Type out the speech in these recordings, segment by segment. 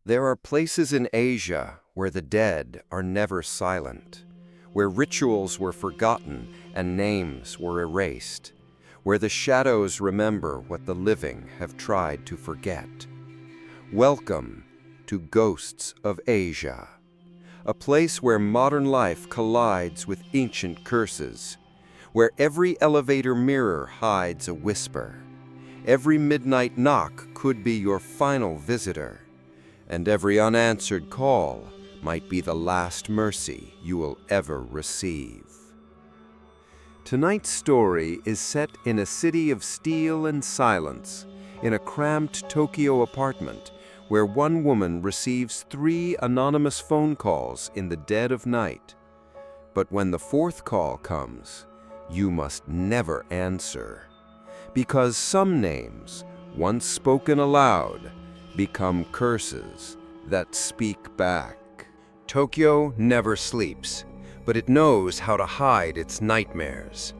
There are places in Asia where the dead are never silent, where rituals were forgotten and names were erased, where the shadows remember what the living have tried to forget. Welcome to Ghosts of Asia, a place where modern life collides with ancient curses, where every elevator mirror hides a whisper, every midnight knock could be your final visitor, and every unanswered call might be the last mercy you will ever receive. Tonight's story is set in a city of steel and silence, in a cramped Tokyo apartment where one woman receives 3 anonymous phone calls in the dead of night. But when the 4th call comes, you must never answer, because some names, once spoken aloud, become curses that speak back. Tokyo never sleeps, but it knows how to hide its nightmares.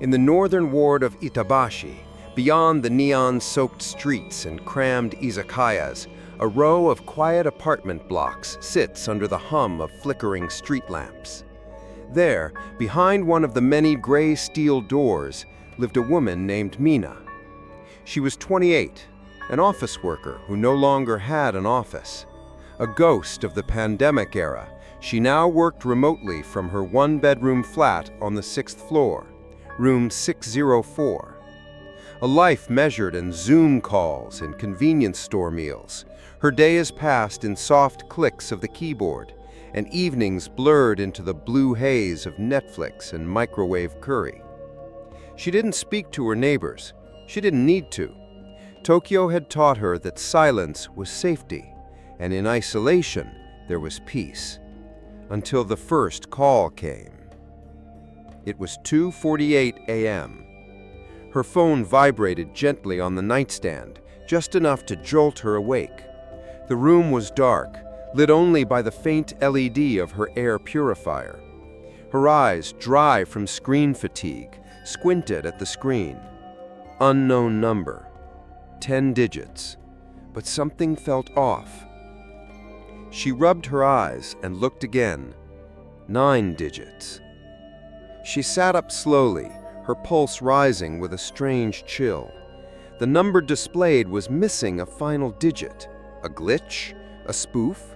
In the northern ward of Itabashi, beyond the neon-soaked streets and crammed izakayas, a row of quiet apartment blocks sits under the hum of flickering street lamps. There, behind one of the many gray steel doors, lived a woman named Mina. She was 28, an office worker who no longer had an office. A ghost of the pandemic era, she now worked remotely from her 1-bedroom flat on the 6th floor, room 604. A life measured in Zoom calls and convenience store meals, her day is passed in soft clicks of the keyboard, and evenings blurred into the blue haze of Netflix and microwave curry. She didn't speak to her neighbors. She didn't need to. Tokyo had taught her that silence was safety, and in isolation there was peace. Until the first call came. It was 2:48 a.m. Her phone vibrated gently on the nightstand, just enough to jolt her awake. The room was dark, lit only by the faint LED of her air purifier. Her eyes, dry from screen fatigue, squinted at the screen. Unknown number. 10 digits. But something felt off. She rubbed her eyes and looked again. 9 digits. She sat up slowly, her pulse rising with a strange chill. The number displayed was missing a final digit. A glitch? A spoof?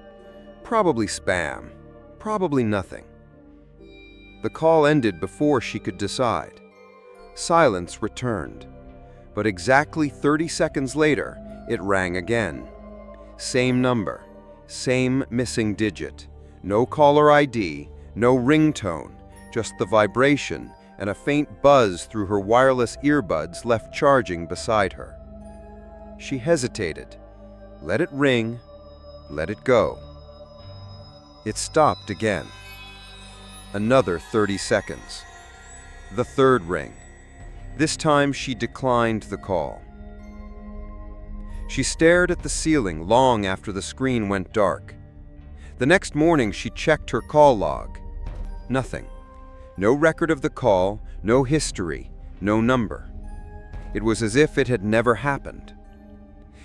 Probably spam. Probably nothing. The call ended before she could decide. Silence returned. But exactly 30 seconds later, it rang again. Same number. Same missing digit. No caller ID, no ringtone, just the vibration and a faint buzz through her wireless earbuds left charging beside her. She hesitated. Let it ring. Let it go. It stopped again. Another 30 seconds. The 3rd ring. This time she declined the call. She stared at the ceiling long after the screen went dark. The next morning she checked her call log. Nothing. No record of the call, no history, no number. It was as if it had never happened.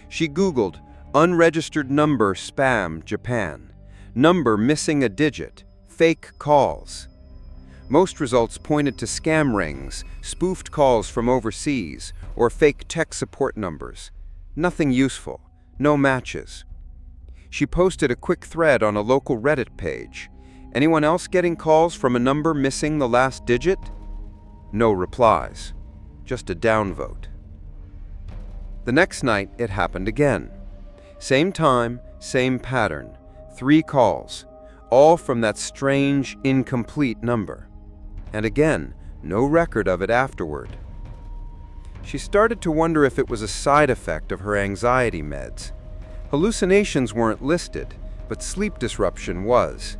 She Googled unregistered number spam Japan, number missing a digit, fake calls. Most results pointed to scam rings, spoofed calls from overseas, or fake tech support numbers. Nothing useful, no matches. She posted a quick thread on a local Reddit page. Anyone else getting calls from a number missing the last digit? No replies, just a downvote. The next night it happened again. Same time, same pattern, 3 calls, all from that strange, incomplete number. And again, no record of it afterward. She started to wonder if it was a side effect of her anxiety meds. Hallucinations weren't listed, but sleep disruption was.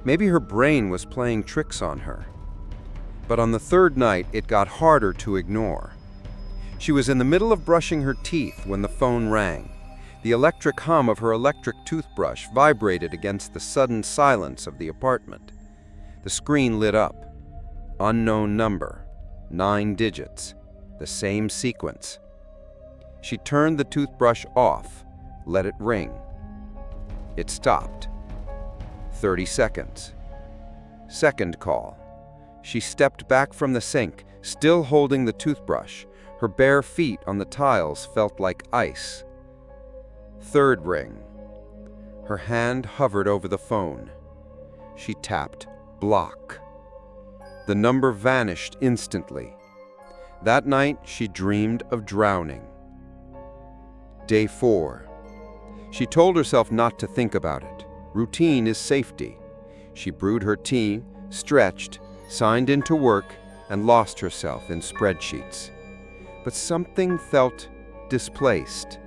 Maybe her brain was playing tricks on her. But on the 3rd night, it got harder to ignore. She was in the middle of brushing her teeth when the phone rang. The electric hum of her electric toothbrush vibrated against the sudden silence of the apartment. The screen lit up. Unknown number. 9 digits. The same sequence. She turned the toothbrush off, Let it ring. It stopped. 30 seconds. Second call. She stepped back from the sink, still holding the toothbrush. Her bare feet on the tiles felt like ice. Third ring. Her hand hovered over the phone. She tapped block. The number vanished instantly. That night, she dreamed of drowning. Day 4. She told herself not to think about it. Routine is safety. She brewed her tea, stretched, signed into work, and lost herself in spreadsheets. But something felt displaced.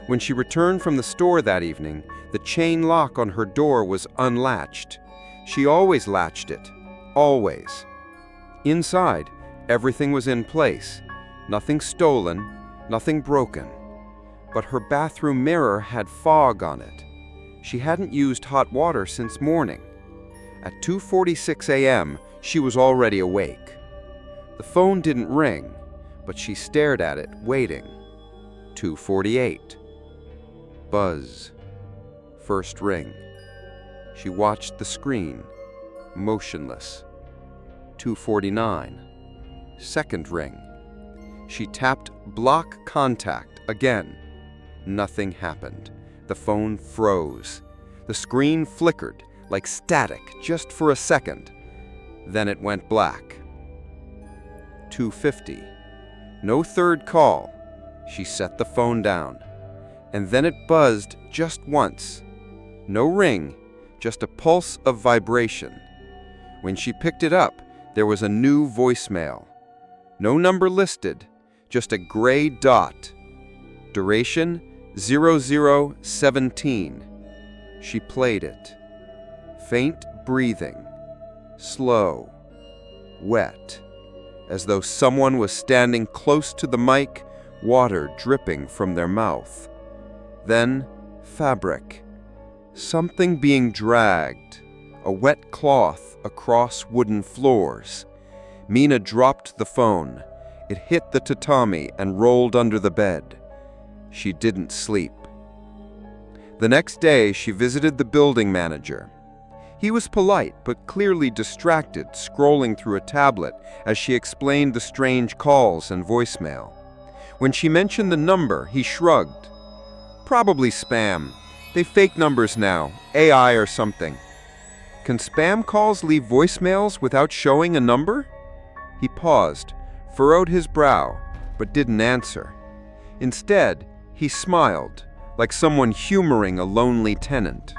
When she returned from the store that evening, the chain lock on her door was unlatched. She always latched it. Always. Inside, everything was in place. Nothing stolen, nothing broken. But her bathroom mirror had fog on it. She hadn't used hot water since morning. At 2:46 a.m., she was already awake. The phone didn't ring, but she stared at it, waiting. 2:48. Buzz. First ring. She watched the screen, motionless. 2:49. Second ring. She tapped block contact again. Nothing happened. The phone froze. The screen flickered like static just for a second. Then it went black. 2:50. No third call. She set the phone down. And then it buzzed just once. No ring, just a pulse of vibration. When she picked it up, there was a new voicemail. No number listed, just a gray dot. Duration 0017. She played it. Faint breathing. Slow. Wet. As though someone was standing close to the mic, water dripping from their mouth. Then, fabric. Something being dragged. A wet cloth across wooden floors. Mina dropped the phone. It hit the tatami and rolled under the bed. She didn't sleep. The next day, she visited the building manager. He was polite, but clearly distracted, scrolling through a tablet as she explained the strange calls and voicemail. When she mentioned the number, he shrugged. Probably spam. They fake numbers now, AI or something. Can spam calls leave voicemails without showing a number? He paused, furrowed his brow, but didn't answer. Instead, he smiled, like someone humoring a lonely tenant.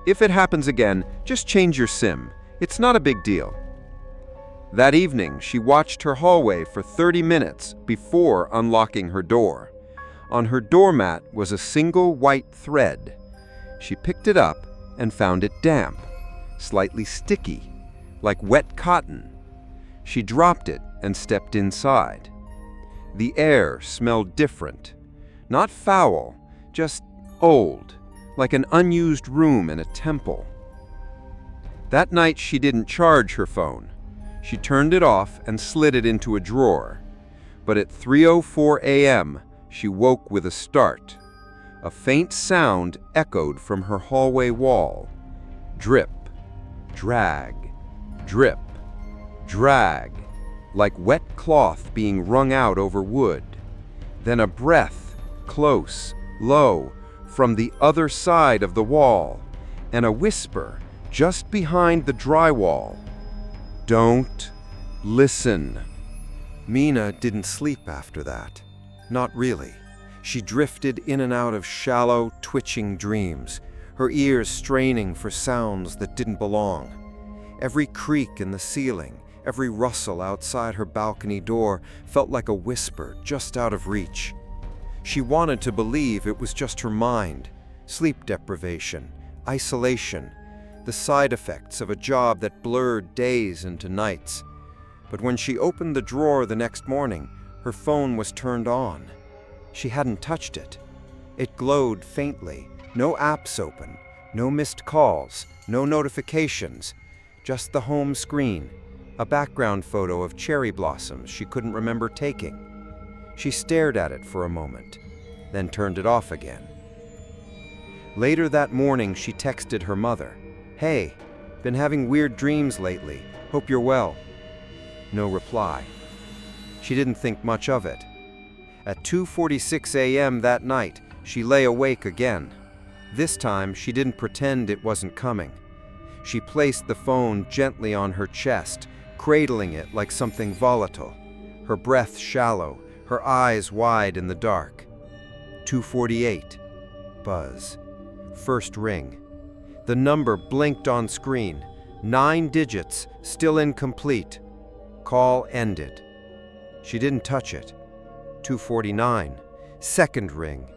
If it happens again, just change your SIM. It's not a big deal. That evening, she watched her hallway for 30 minutes before unlocking her door. On her doormat was a single white thread. She picked it up and found it damp, slightly sticky, like wet cotton. She dropped it and stepped inside. The air smelled different. Not foul, just old, like an unused room in a temple. That night she didn't charge her phone. She turned it off and slid it into a drawer. But at 3:04 a.m., she woke with a start. A faint sound echoed from her hallway wall. Drip, drag, drip, drag, like wet cloth being wrung out over wood. Then a breath, close, low, from the other side of the wall, and a whisper just behind the drywall. Don't listen. Mina didn't sleep after that. Not really. She drifted in and out of shallow, twitching dreams, her ears straining for sounds that didn't belong. Every creak in the ceiling, every rustle outside her balcony door felt like a whisper just out of reach. She wanted to believe it was just her mind, sleep deprivation, isolation, the side effects of a job that blurred days into nights. But when she opened the drawer the next morning, her phone was turned on. She hadn't touched it. It glowed faintly, no apps open, no missed calls, no notifications, just the home screen, a background photo of cherry blossoms she couldn't remember taking. She stared at it for a moment, then turned it off again. Later that morning, she texted her mother, "Hey, been having weird dreams lately. Hope you're well." No reply. She didn't think much of it. At 2:46 a.m. that night, she lay awake again. This time, she didn't pretend it wasn't coming. She placed the phone gently on her chest, cradling it like something volatile, her breath shallow, her eyes wide in the dark. 2:48. Buzz. First ring. The number blinked on screen. 9 digits, still incomplete. Call ended. She didn't touch it. 2:49. Second ring.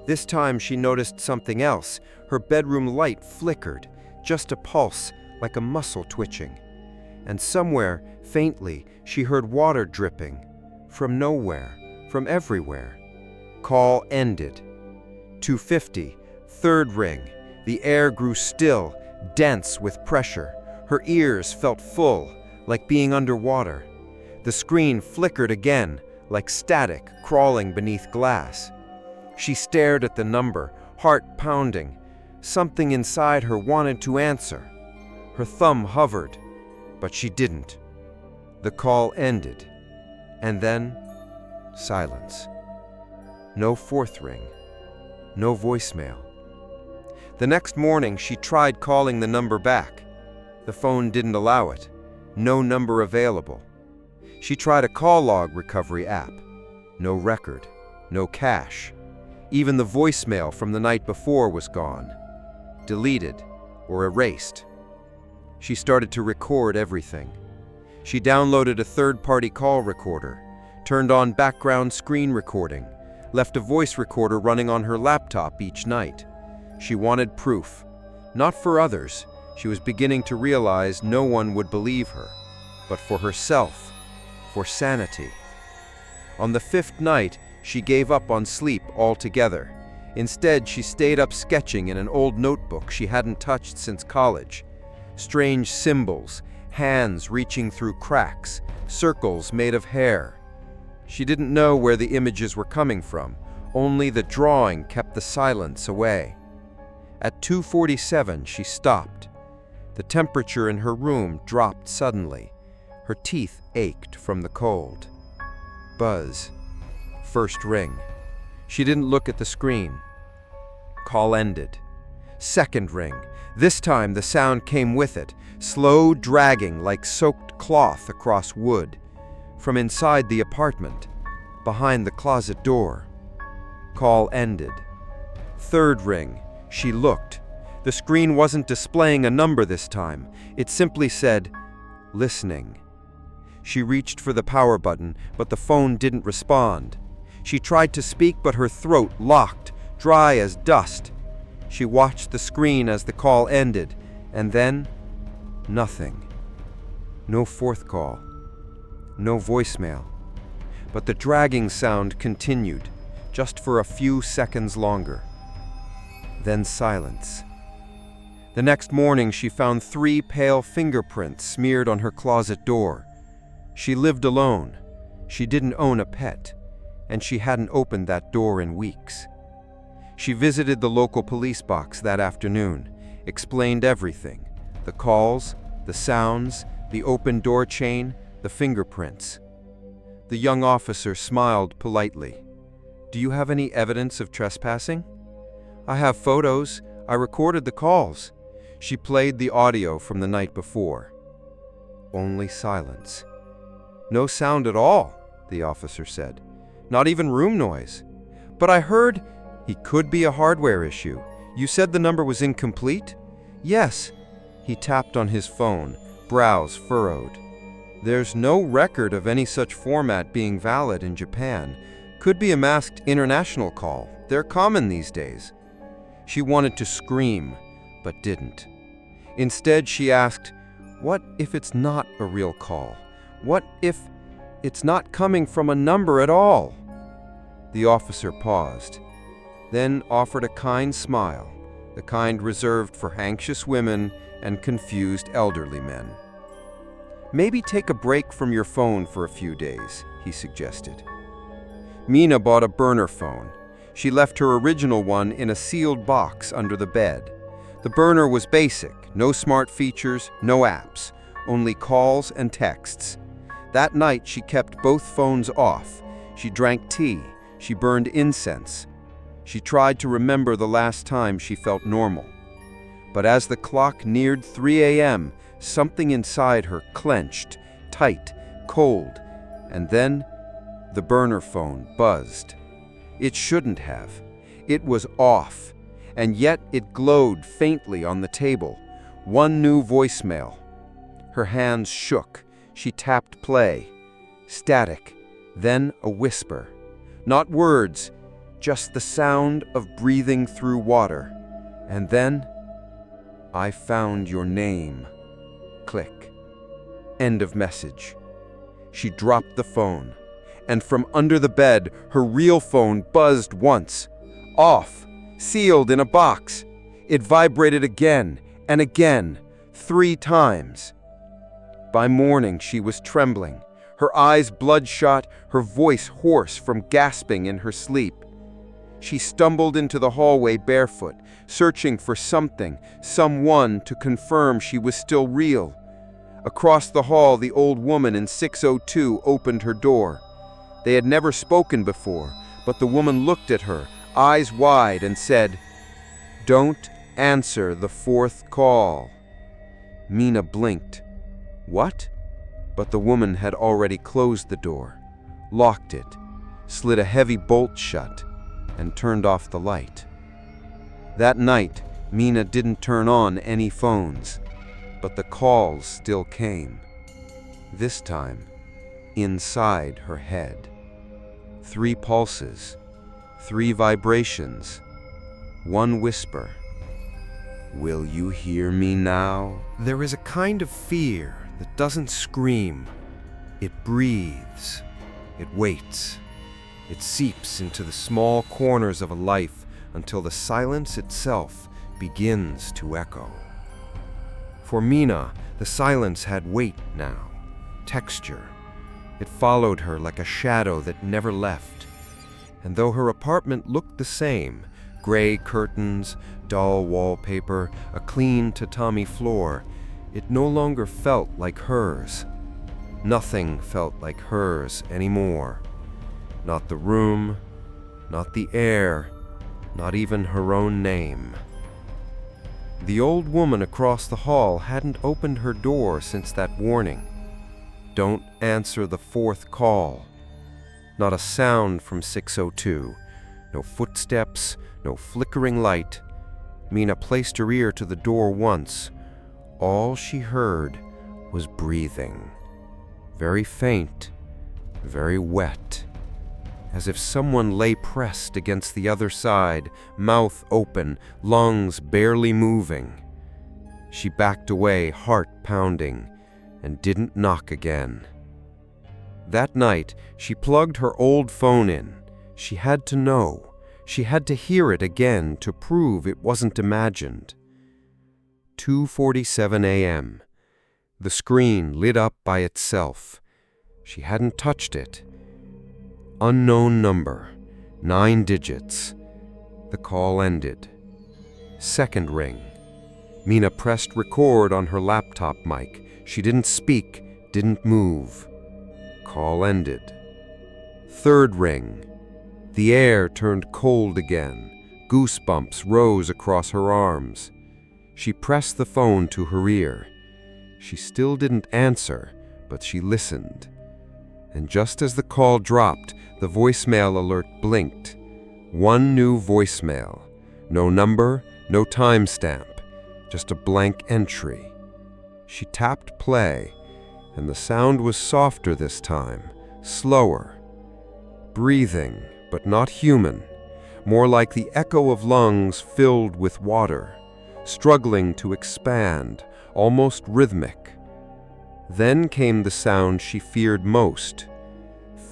This time she noticed something else. Her bedroom light flickered, just a pulse, like a muscle twitching. And somewhere, faintly, she heard water dripping. From nowhere, from everywhere. Call ended. 2:50. Third ring. The air grew still, dense with pressure. Her ears felt full, like being underwater. The screen flickered again, like static crawling beneath glass. She stared at the number, heart pounding. Something inside her wanted to answer. Her thumb hovered, but she didn't. The call ended, and then silence. No fourth ring, no voicemail. The next morning, she tried calling the number back. The phone didn't allow it. No number available. She tried a call log recovery app. No record, no cache. Even the voicemail from the night before was gone, deleted or erased. She started to record everything. She downloaded a third-party call recorder, turned on background screen recording, left a voice recorder running on her laptop each night. She wanted proof. Not for others. She was beginning to realize no one would believe her, but for herself, for sanity. On the 5th night, she gave up on sleep altogether. Instead, she stayed up sketching in an old notebook she hadn't touched since college. Strange symbols, hands reaching through cracks, circles made of hair. She didn't know where the images were coming from. Only the drawing kept the silence away. At 2:47, she stopped. The temperature in her room dropped suddenly. Her teeth ached from the cold. Buzz. First ring. She didn't look at the screen. Call ended. Second ring. This time the sound came with it, slow dragging like soaked cloth across wood. From inside the apartment, behind the closet door. Call ended. Third ring. She looked. The screen wasn't displaying a number this time. It simply said, "Listening." She reached for the power button, but the phone didn't respond. She tried to speak, but her throat locked, dry as dust. She watched the screen as the call ended, and then nothing. No fourth call. No voicemail. But the dragging sound continued, just for a few seconds longer. Then silence. The next morning, she found 3 pale fingerprints smeared on her closet door. She lived alone. She didn't own a pet, and she hadn't opened that door in weeks. She visited the local police box that afternoon, explained everything: the calls, the sounds, the open door chain, the fingerprints. The young officer smiled politely. "Do you have any evidence of trespassing?" "I have photos. I recorded the calls." She played the audio from the night before. Only silence. "No sound at all," the officer said. "Not even room noise." "But I heard—" "He could be a hardware issue. You said the number was incomplete?" "Yes." He tapped on his phone, brows furrowed. "There's no record of any such format being valid in Japan. Could be a masked international call. They're common these days." She wanted to scream, but didn't. Instead, she asked, "What if it's not a real call? What if it's not coming from a number at all?" The officer paused, then offered a kind smile, the kind reserved for anxious women and confused elderly men. "Maybe take a break from your phone for a few days," he suggested. Mina bought a burner phone. She left her original one in a sealed box under the bed. The burner was basic, no smart features, no apps, only calls and texts. That night she kept both phones off. She drank tea, she burned incense. She tried to remember the last time she felt normal. But as the clock neared 3 a.m., something inside her clenched, tight, cold, and then the burner phone buzzed. It shouldn't have. It was off, and yet it glowed faintly on the table. One new voicemail. Her hands shook. She tapped play. Static, then a whisper. Not words, just the sound of breathing through water. And then, "I found your name." Click. End of message. She dropped the phone, and from under the bed, her real phone buzzed once. Off, sealed in a box. It vibrated again and again, 3 times. By morning, she was trembling, her eyes bloodshot, her voice hoarse from gasping in her sleep. She stumbled into the hallway barefoot, searching for something, someone to confirm she was still real. Across the hall, the old woman in 602 opened her door. They had never spoken before, but the woman looked at her, eyes wide, and said, "Don't answer the 4th call." Mina blinked. What? But the woman had already closed the door, locked it, slid a heavy bolt shut, and turned off the light. That night, Mina didn't turn on any phones, but the calls still came. This time, inside her head. 3 pulses, 3 vibrations, 1 whisper. "Will you hear me now?" There is a kind of fear that doesn't scream. It breathes. It waits. It seeps into the small corners of a life until the silence itself begins to echo. For Mina, the silence had weight now, texture. It followed her like a shadow that never left. And though her apartment looked the same, gray curtains, dull wallpaper, a clean tatami floor, it no longer felt like hers. Nothing felt like hers anymore. Not the room, not the air, not even her own name. The old woman across the hall hadn't opened her door since that warning. Don't answer the 4th call. Not a sound from 602. No footsteps, no flickering light. Mina placed her ear to the door once. All she heard was breathing. Very faint, very wet. As if someone lay pressed against the other side, mouth open, lungs barely moving. She backed away, heart pounding, and didn't knock again. That night, she plugged her old phone in. She had to know. She had to hear it again to prove it wasn't imagined. 2:47 a.m. The screen lit up by itself. She hadn't touched it. Unknown number, 9 digits. The call ended. Second ring. Mina pressed record on her laptop mic. She didn't speak, didn't move. Call ended. Third ring. The air turned cold again. Goosebumps rose across her arms. She pressed the phone to her ear. She still didn't answer, but she listened. And just as the call dropped, the voicemail alert blinked. 1 new voicemail. No number, no timestamp, just a blank entry. She tapped play, and the sound was softer this time, slower. Breathing, but not human. More like the echo of lungs filled with water, struggling to expand, almost rhythmic. Then came the sound she feared most.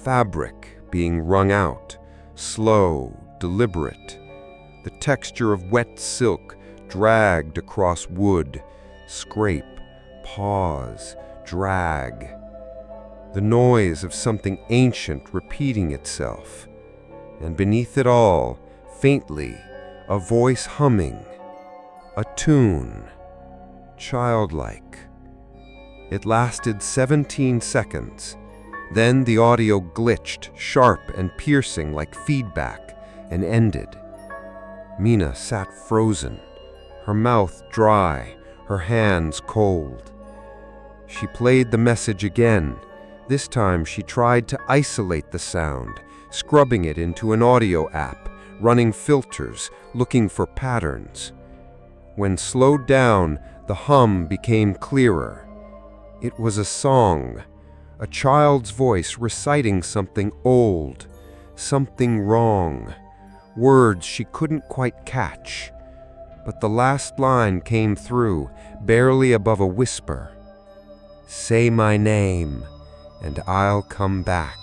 Fabric being wrung out, slow, deliberate. The texture of wet silk dragged across wood, scrape, pause, drag. The noise of something ancient repeating itself. And beneath it all, Faintly, a voice humming, a tune, childlike. It lasted 17 seconds. Then the audio glitched, sharp and piercing like feedback, and ended. Mina sat frozen, her mouth dry, her hands cold. She played the message again. This time she tried to isolate the sound, scrubbing it into an audio app, running filters, looking for patterns. When slowed down, the hum became clearer. It was a song, a child's voice reciting something old, something wrong, words she couldn't quite catch. But the last line came through, barely above a whisper. "Say my name, and I'll come back."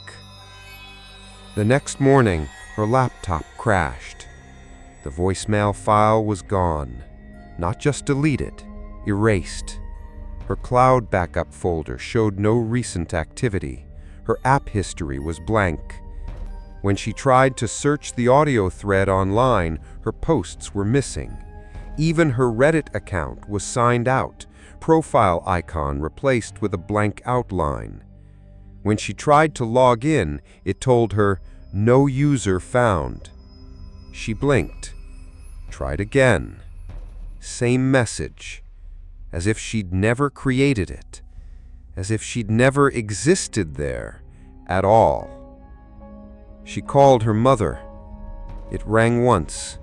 The next morning, her laptop crashed. The voicemail file was gone. Not just deleted, erased. Her cloud backup folder showed no recent activity. Her app history was blank. When she tried to search the audio thread online, her posts were missing. Even her Reddit account was signed out, profile icon replaced with a blank outline. When she tried to log in, it told her, "No user found." She blinked, tried again. Same message, as if she'd never created it, as if she'd never existed there at all. She called her mother. It rang once,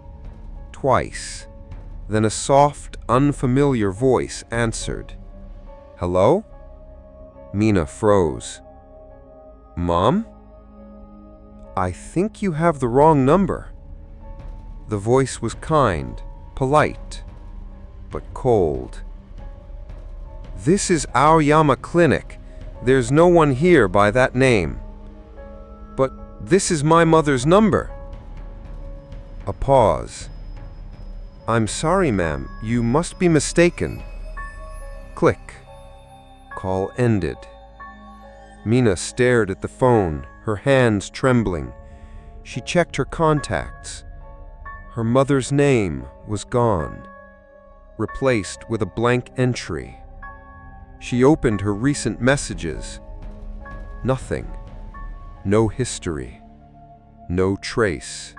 twice. Then a soft, unfamiliar voice answered. "Hello?" Mina froze. "Mom? I think you have the wrong number." The voice was kind, polite, but cold. "This is Aoyama Clinic. There's no one here by that name." "But this is my mother's number." A pause. "I'm sorry, ma'am. You must be mistaken." Click. Call ended. Mina stared at the phone, her hands trembling. She checked her contacts. Her mother's name was gone, replaced with a blank entry. She opened her recent messages. Nothing. No history. No trace.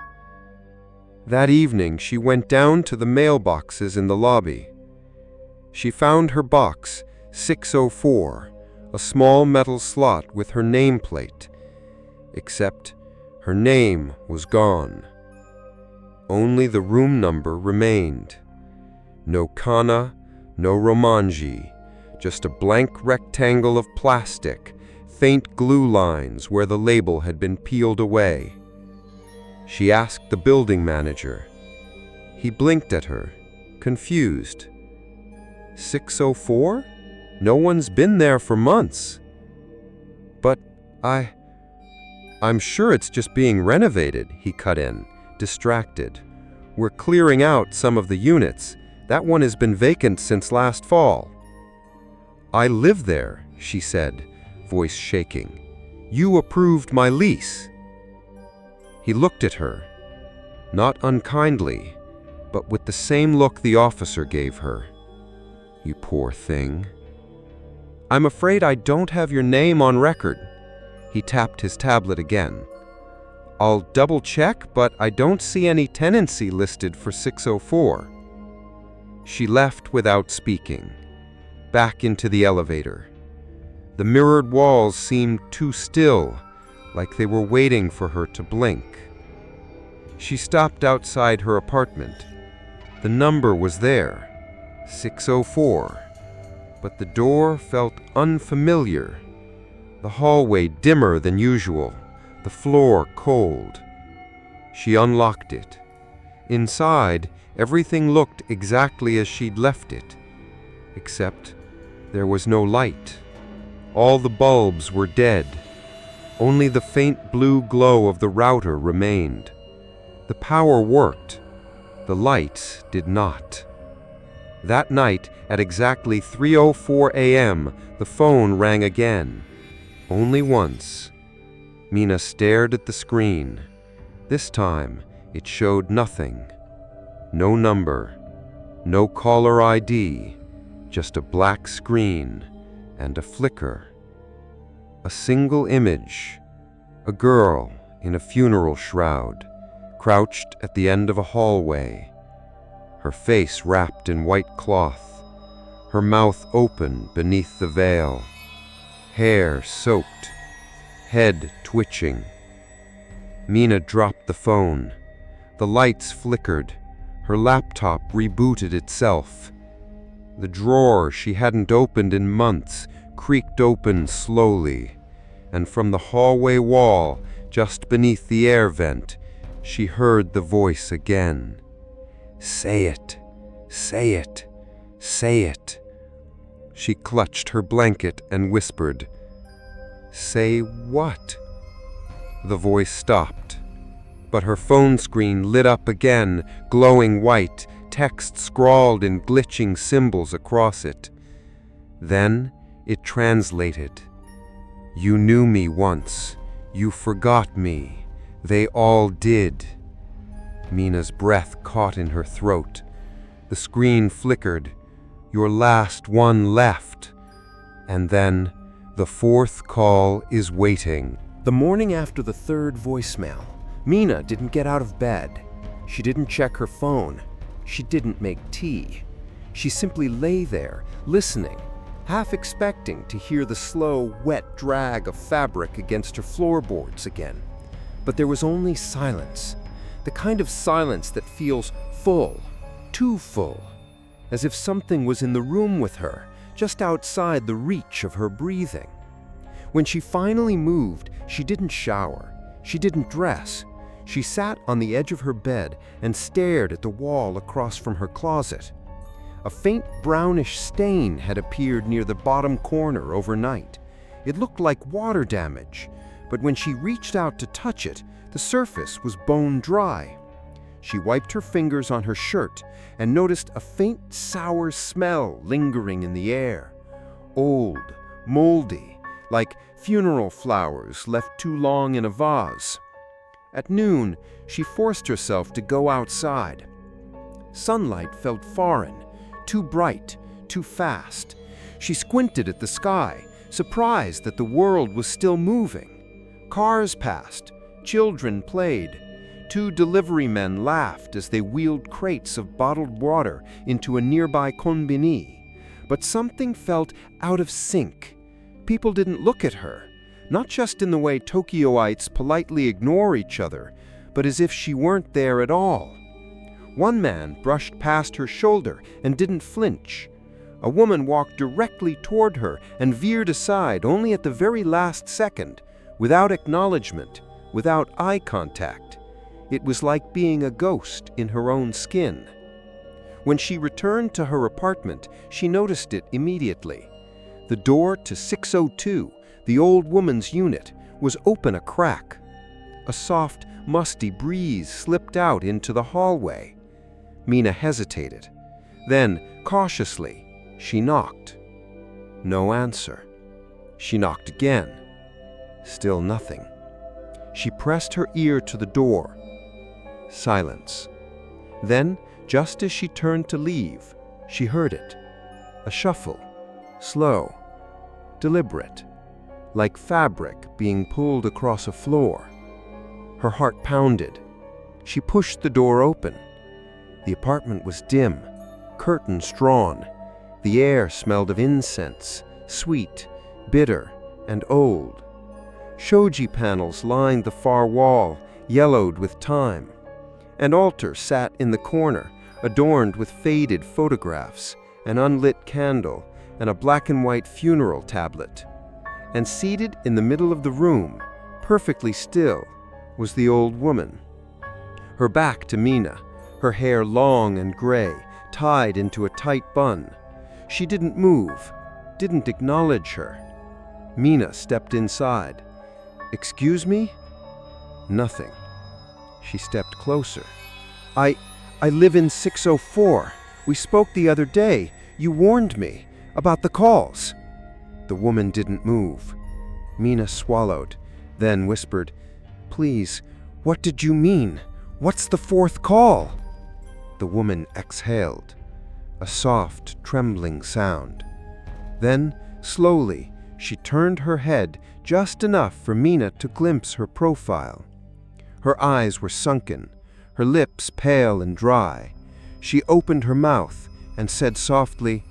That evening, she went down to the mailboxes in the lobby. She found her box, 604, a small metal slot with her nameplate. Except her name was gone. Only the room number remained. No kana, no romanji, just a blank rectangle of plastic, faint glue lines where the label had been peeled away. She asked the building manager. He blinked at her, confused. 604? No one's been there for months. But I'm sure it's just being renovated, he cut in, distracted. We're clearing out some of the units. That one has been vacant since last fall. I live there, she said, voice shaking. You approved my lease. He looked at her, not unkindly, but with the same look the officer gave her. You poor thing. I'm afraid I don't have your name on record. He tapped his tablet again. I'll double check, but I don't see any tenancy listed for 604. She left without speaking, back into the elevator. The mirrored walls seemed too still, like they were waiting for her to blink. She stopped outside her apartment. The number was there, 604, but the door felt unfamiliar. The hallway dimmer than usual, the floor cold. She unlocked it. Inside, everything looked exactly as she'd left it, except there was no light. All the bulbs were dead. Only the faint blue glow of the router remained. The power worked. The lights did not. That night, at exactly 3:04 a.m., the phone rang again. Only once. Mina stared at the screen. This time, It showed nothing. No number, no caller ID, just a black screen and a flicker. A single image, a girl in a funeral shroud, crouched at the end of a hallway, her face wrapped in white cloth, her mouth open beneath the veil, hair soaked, head twitching. Mina dropped the phone. The lights flickered. Her laptop rebooted itself. The drawer she hadn't opened in months creaked open slowly, and from the hallway wall, just beneath the air vent, she heard the voice again. "Say it, say it, say it." She clutched her blanket and whispered, "Say what?" The voice stopped, but her phone screen lit up again, glowing white, text scrawled in glitching symbols across it. Then it translated. "You knew me once. You forgot me. They all did." Mina's breath caught in her throat. The screen flickered. "Your last one left." And then, "The fourth call is waiting." The morning after the third voicemail, Mina didn't get out of bed. She didn't check her phone. She didn't make tea. She simply lay there, listening, half expecting to hear the slow, wet drag of fabric against her floorboards again. But there was only silence, the kind of silence that feels full, too full, as if something was in the room with her, just outside the reach of her breathing. When she finally moved, she didn't shower, she didn't dress. She sat on the edge of her bed and stared at the wall across from her closet. A faint brownish stain had appeared near the bottom corner overnight. It looked like water damage, but when she reached out to touch it, the surface was bone dry. She wiped her fingers on her shirt and noticed a faint sour smell lingering in the air. Old, moldy, like funeral flowers left too long in a vase. At noon, she forced herself to go outside. Sunlight felt foreign, too bright, too fast. She squinted at the sky, surprised that the world was still moving. Cars passed, children played. 2 delivery men laughed as they wheeled crates of bottled water into a nearby konbini. But something felt out of sync. People didn't look at her, not just in the way Tokyoites politely ignore each other, but as if she weren't there at all. One man brushed past her shoulder and didn't flinch. A woman walked directly toward her and veered aside only at the very last second, without acknowledgement, without eye contact. It was like being a ghost in her own skin. When she returned to her apartment, she noticed it immediately. The door to 602, the old woman's unit, was open a crack. A soft, musty breeze slipped out into the hallway. Mina hesitated. Then, cautiously, she knocked. No answer. She knocked again. Still nothing. She pressed her ear to the door. Silence. Then, just as she turned to leave, she heard it. A shuffle. Slow. Deliberate. Like fabric being pulled across a floor. Her heart pounded. She pushed the door open. The apartment was dim, curtains drawn. The air smelled of incense, sweet, bitter, and old. Shoji panels lined the far wall, yellowed with time. An altar sat in the corner, adorned with faded photographs, an unlit candle, and a black and white funeral tablet. And seated in the middle of the room, perfectly still, was the old woman. Her back to Mina, her hair long and gray, tied into a tight bun. She didn't move, didn't acknowledge her. Mina stepped inside. "Excuse me?" Nothing. She stepped closer. I live in 604. We spoke the other day. You warned me about the calls." The woman didn't move. Mina swallowed, then whispered, "Please, what did you mean? What's the fourth call?" The woman exhaled, a soft, trembling sound. Then, slowly, she turned her head just enough for Mina to glimpse her profile. Her eyes were sunken, her lips pale and dry. She opened her mouth and said softly,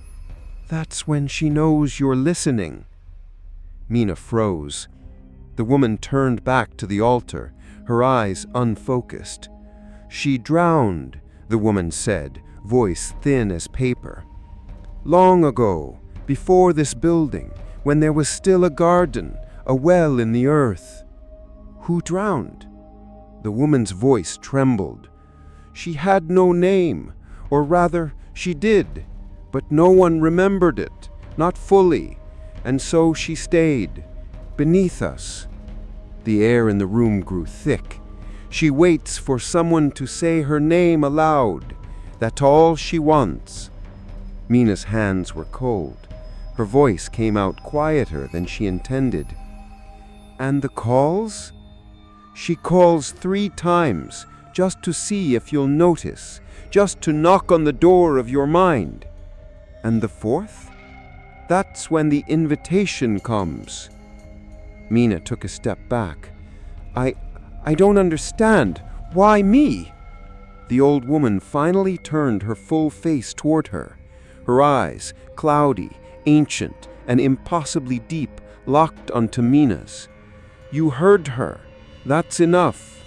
"That's when she knows you're listening." Mina froze. The woman turned back to the altar, her eyes unfocused. "She drowned," the woman said, voice thin as paper. "Long ago, before this building, when there was still a garden, a well in the earth." "Who drowned?" The woman's voice trembled. "She had no name, or rather, she did, but no one remembered it, not fully, and so she stayed, beneath us." The air in the room grew thick. "She waits for someone to say her name aloud. That's all she wants." Mina's hands were cold. Her voice came out quieter than she intended. "And the calls?" "She calls 3 times, just to see if you'll notice, just to knock on the door of your mind." "And the 4th?" "That's when the invitation comes." Mina took a step back. I don't understand. Why me?" The old woman finally turned her full face toward her. Her eyes, cloudy, ancient, and impossibly deep, locked onto Mina's. "You heard her. That's enough."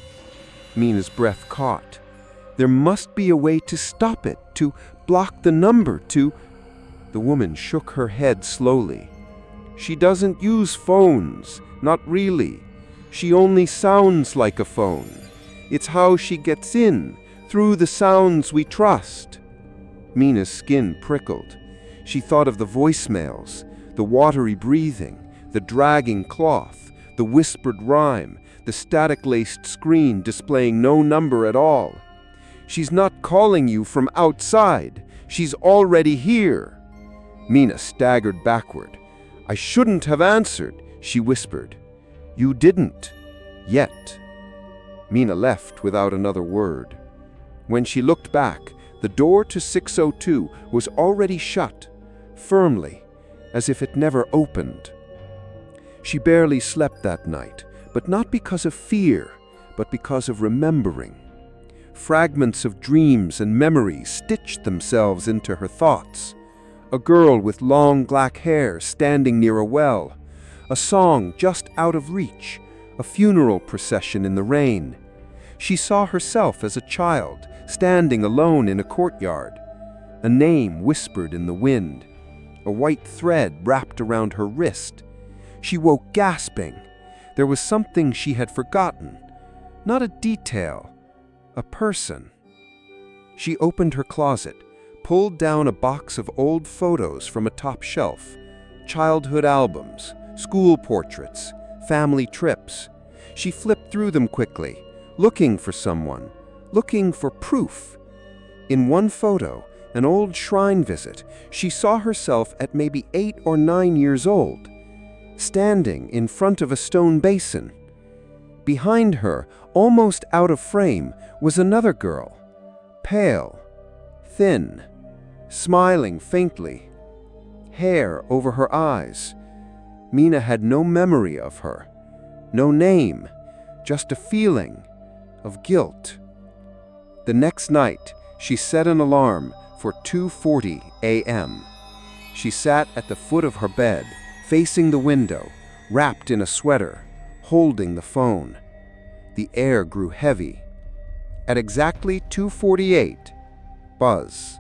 Mina's breath caught. There must be a way to stop it, to block the number, to... The woman shook her head slowly. "She doesn't use phones, not really. She only sounds like a phone. It's how she gets in, through the sounds we trust." Mina's skin prickled. She thought of the voicemails, the watery breathing, the dragging cloth, the whispered rhyme, the static-laced screen displaying no number at all. "She's not calling you from outside. She's already here." Mina staggered backward. "I shouldn't have answered," she whispered. "You didn't. Yet." Mina left without another word. When she looked back, the door to 602 was already shut, firmly, as if it never opened. She barely slept that night, but not because of fear, but because of remembering. Fragments of dreams and memories stitched themselves into her thoughts. A girl with long black hair standing near a well, a song just out of reach, a funeral procession in the rain. She saw herself as a child, standing alone in a courtyard. A name whispered in the wind, a white thread wrapped around her wrist. She woke gasping. There was something she had forgotten. Not a detail, a person. She opened her closet, pulled down a box of old photos from a top shelf, childhood albums, school portraits, family trips. She flipped through them quickly, looking for someone, looking for proof. In one photo, an old shrine visit, she saw herself at maybe 8 or 9 years old, standing in front of a stone basin. Behind her, almost out of frame, was another girl, pale, thin, smiling faintly, hair over her eyes. Mina had no memory of her, no name, just a feeling of guilt. The next night, she set an alarm for 2:40 a.m. She sat at the foot of her bed, facing the window, wrapped in a sweater, holding the phone. The air grew heavy. At exactly 2:48, buzz.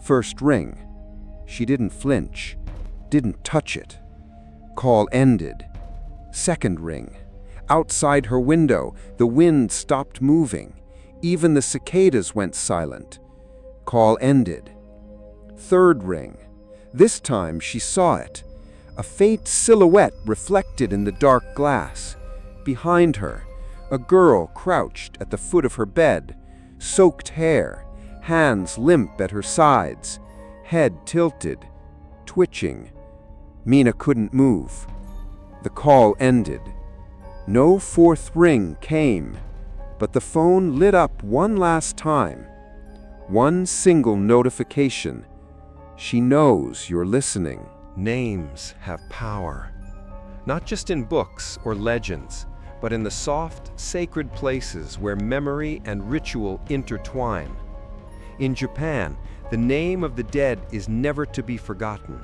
First ring. She didn't flinch, didn't touch it. Call ended. Second ring. Outside her window, the wind stopped moving. Even the cicadas went silent. Call ended. Third ring. This time she saw it. A faint silhouette reflected in the dark glass. Behind her, a girl crouched at the foot of her bed, soaked hair, hands limp at her sides, head tilted, twitching. Mina couldn't move. The call ended. No fourth ring came. But the phone lit up one last time. One single notification. She knows you're listening. Names have power, not just in books or legends, but in the soft, sacred places where memory and ritual intertwine. In Japan, the name of the dead is never to be forgotten.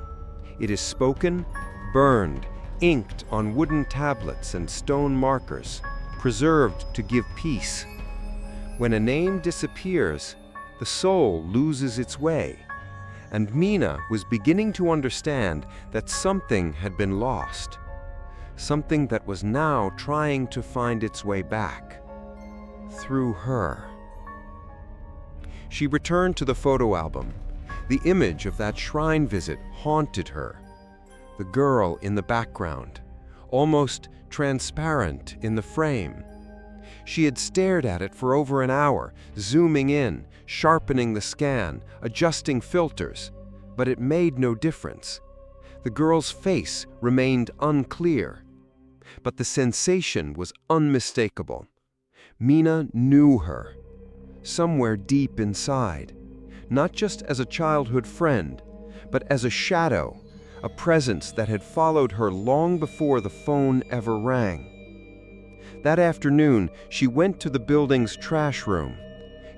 It is spoken, burned, inked on wooden tablets and stone markers, preserved to give peace. When a name disappears, the soul loses its way. And Mina was beginning to understand that something had been lost, something that was now trying to find its way back, through her. She returned to the photo album. The image of that shrine visit haunted her. The girl in the background, almost transparent in the frame. She had stared at it for over an hour, zooming in, sharpening the scan, adjusting filters, but it made no difference. The girl's face remained unclear, but the sensation was unmistakable. Mina knew her, somewhere deep inside, not just as a childhood friend, but as a shadow, a presence that had followed her long before the phone ever rang. That afternoon, she went to the building's trash room.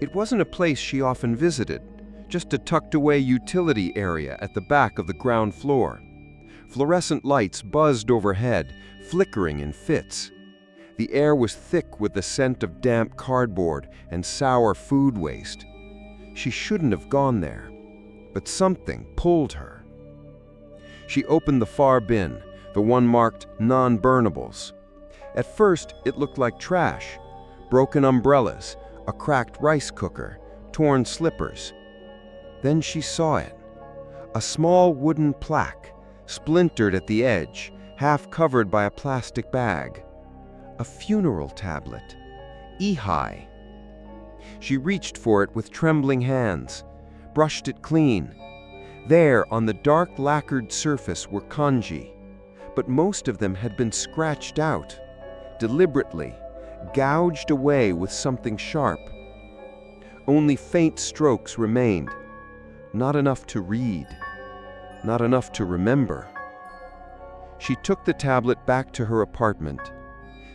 It wasn't a place she often visited, just a tucked-away utility area at the back of the ground floor. Fluorescent lights buzzed overhead, flickering in fits. The air was thick with the scent of damp cardboard and sour food waste. She shouldn't have gone there, but something pulled her. She opened the far bin, the one marked non-burnables. At first, it looked like trash, broken umbrellas, a cracked rice cooker, torn slippers. Then she saw it, a small wooden plaque, splintered at the edge, half covered by a plastic bag. A funeral tablet, Ihai. She reached for it with trembling hands, brushed it clean. There, on the dark lacquered surface, were kanji, but most of them had been scratched out, deliberately, gouged away with something sharp. Only faint strokes remained, not enough to read, not enough to remember. She took the tablet back to her apartment,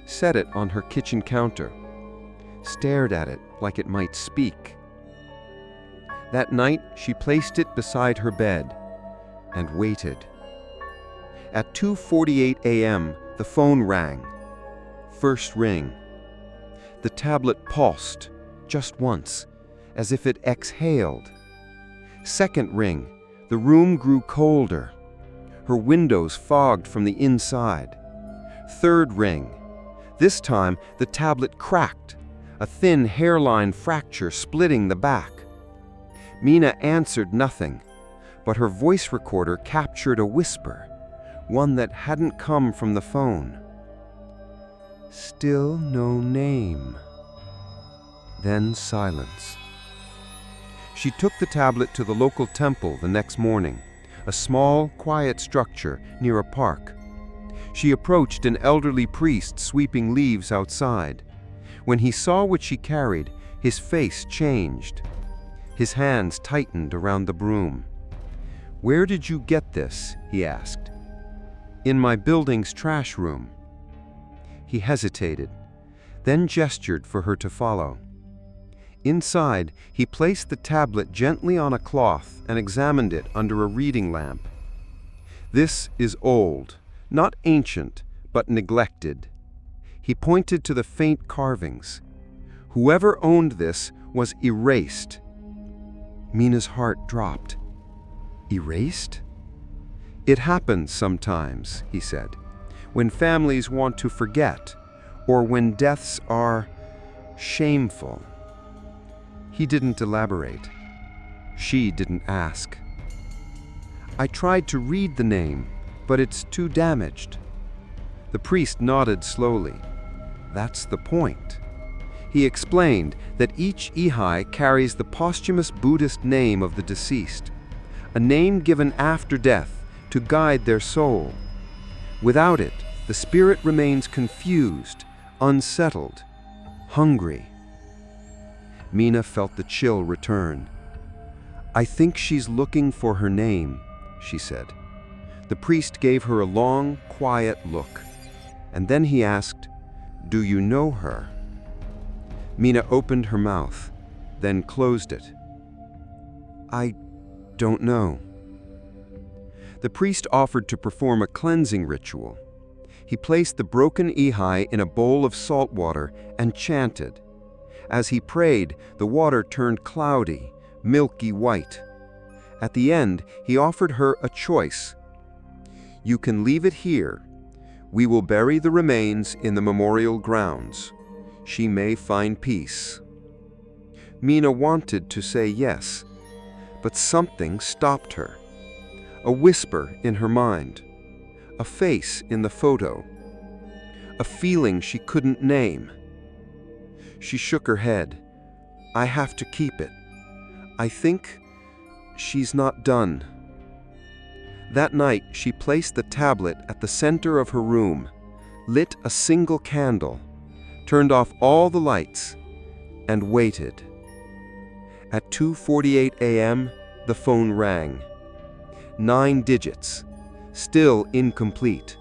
set it on her kitchen counter, stared at it like it might speak. That night, she placed it beside her bed and waited. At 2:48 a.m., the phone rang. First ring. The tablet pulsed, just once, as if it exhaled. Second ring. The room grew colder. Her windows fogged from the inside. Third ring. This time, the tablet cracked, a thin hairline fracture splitting the back. Mina answered nothing, but her voice recorder captured a whisper, one that hadn't come from the phone. Still no name. Then silence. She took the tablet to the local temple the next morning, a small, quiet structure near a park. She approached an elderly priest sweeping leaves outside. When he saw what she carried, his face changed. His hands tightened around the broom. "Where did you get this?" he asked. "In my building's trash room." He hesitated, then gestured for her to follow. Inside, he placed the tablet gently on a cloth and examined it under a reading lamp. "This is old, not ancient, but neglected." He pointed to the faint carvings. "Whoever owned this was erased." Mina's heart dropped. Erased? "It happens sometimes," he said, "when families want to forget, or when deaths are shameful." He didn't elaborate. She didn't ask. "I tried to read the name, but it's too damaged." The priest nodded slowly. "That's the point." He explained that each ihai carries the posthumous Buddhist name of the deceased, a name given after death to guide their soul. Without it, the spirit remains confused, unsettled, hungry. Mina felt the chill return. "I think she's looking for her name," she said. The priest gave her a long, quiet look, and then he asked, "Do you know her?" Mina opened her mouth, then closed it. "I don't know." The priest offered to perform a cleansing ritual. He placed the broken ihai in a bowl of salt water and chanted. As he prayed, the water turned cloudy, milky white. At the end, he offered her a choice. "You can leave it here. We will bury the remains in the memorial grounds. She may find peace." Mina wanted to say yes, but something stopped her. A whisper in her mind, a face in the photo, a feeling she couldn't name. She shook her head. "I have to keep it. I think she's not done." That night, she placed the tablet at the center of her room, lit a single candle, turned off all the lights, and waited. At 2:48 a.m., the phone rang. 9 digits, still incomplete.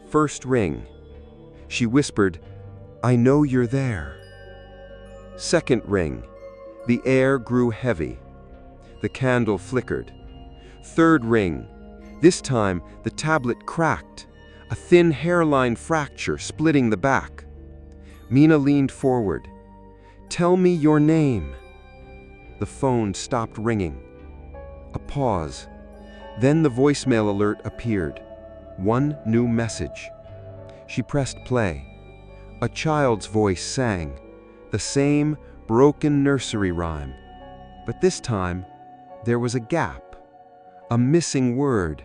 First ring. She whispered, "I know you're there." Second ring. The air grew heavy. The candle flickered. Third ring. This time, the tablet cracked, a thin hairline fracture splitting the back. Mina leaned forward. "Tell me your name." The phone stopped ringing. A pause. Then the voicemail alert appeared. One new message. She pressed play. A child's voice sang, the same broken nursery rhyme. But this time, there was a gap, a missing word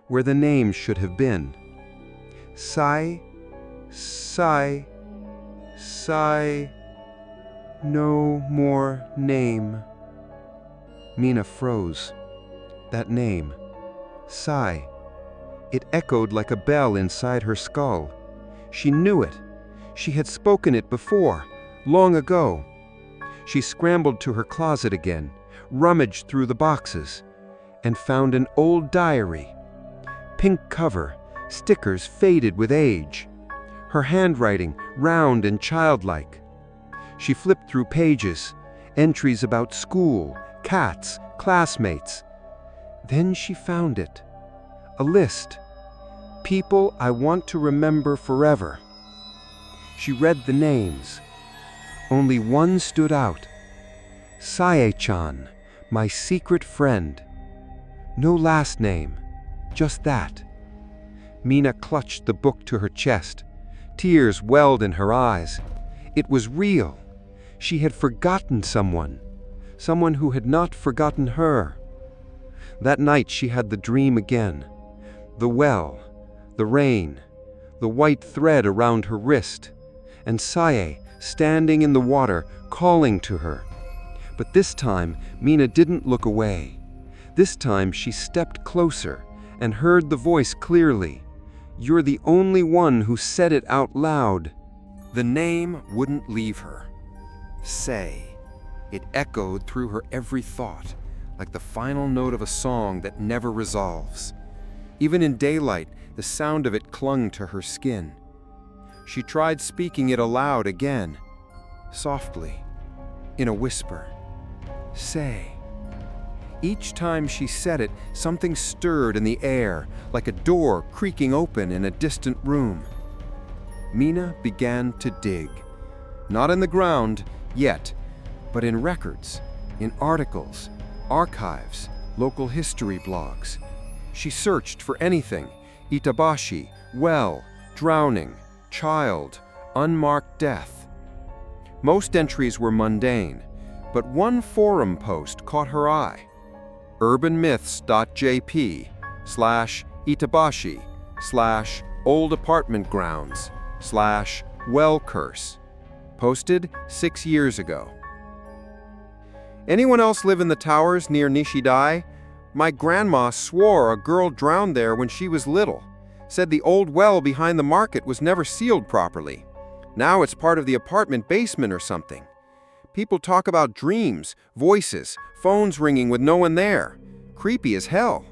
where the name should have been. Sai, Sai, Sai, no more name. Mina froze. That name, Sai. It echoed like a bell inside her skull. She knew it. She had spoken it before, long ago. She scrambled to her closet again, rummaged through the boxes, and found an old diary. Pink cover, stickers faded with age. Her handwriting round and childlike. She flipped through pages, entries about school, cats, classmates. Then she found it. A list. People I want to remember forever. She read the names. Only one stood out. Sae-chan, my secret friend. No last name, just that. Mina clutched the book to her chest. Tears welled in her eyes. It was real. She had forgotten someone who had not forgotten her. That night she had the dream again. The well, the rain, the white thread around her wrist, and Sae standing in the water, calling to her. But this time, Mina didn't look away. This time she stepped closer and heard the voice clearly. "You're the only one who said it out loud." The name wouldn't leave her. Say. It echoed through her every thought, like the final note of a song that never resolves. Even in daylight, the sound of it clung to her skin. She tried speaking it aloud again, softly, in a whisper. Say. Each time she said it, something stirred in the air, like a door creaking open in a distant room. Mina began to dig. Not in the ground, yet, but in records, in articles, archives, local history blogs. She searched for anything: itabashi, well, drowning, child, unmarked death. Most entries were mundane, but one forum post caught her eye. urbanmyths.jp/itabashi/old apartment grounds/well curse. Posted 6 years ago. Anyone else live in the towers near Nishidai? My grandma swore a girl drowned there when she was little. Said the old well behind the market was never sealed properly. Now it's part of the apartment basement or something. People talk about dreams, voices, phones ringing with no one there. Creepy as hell.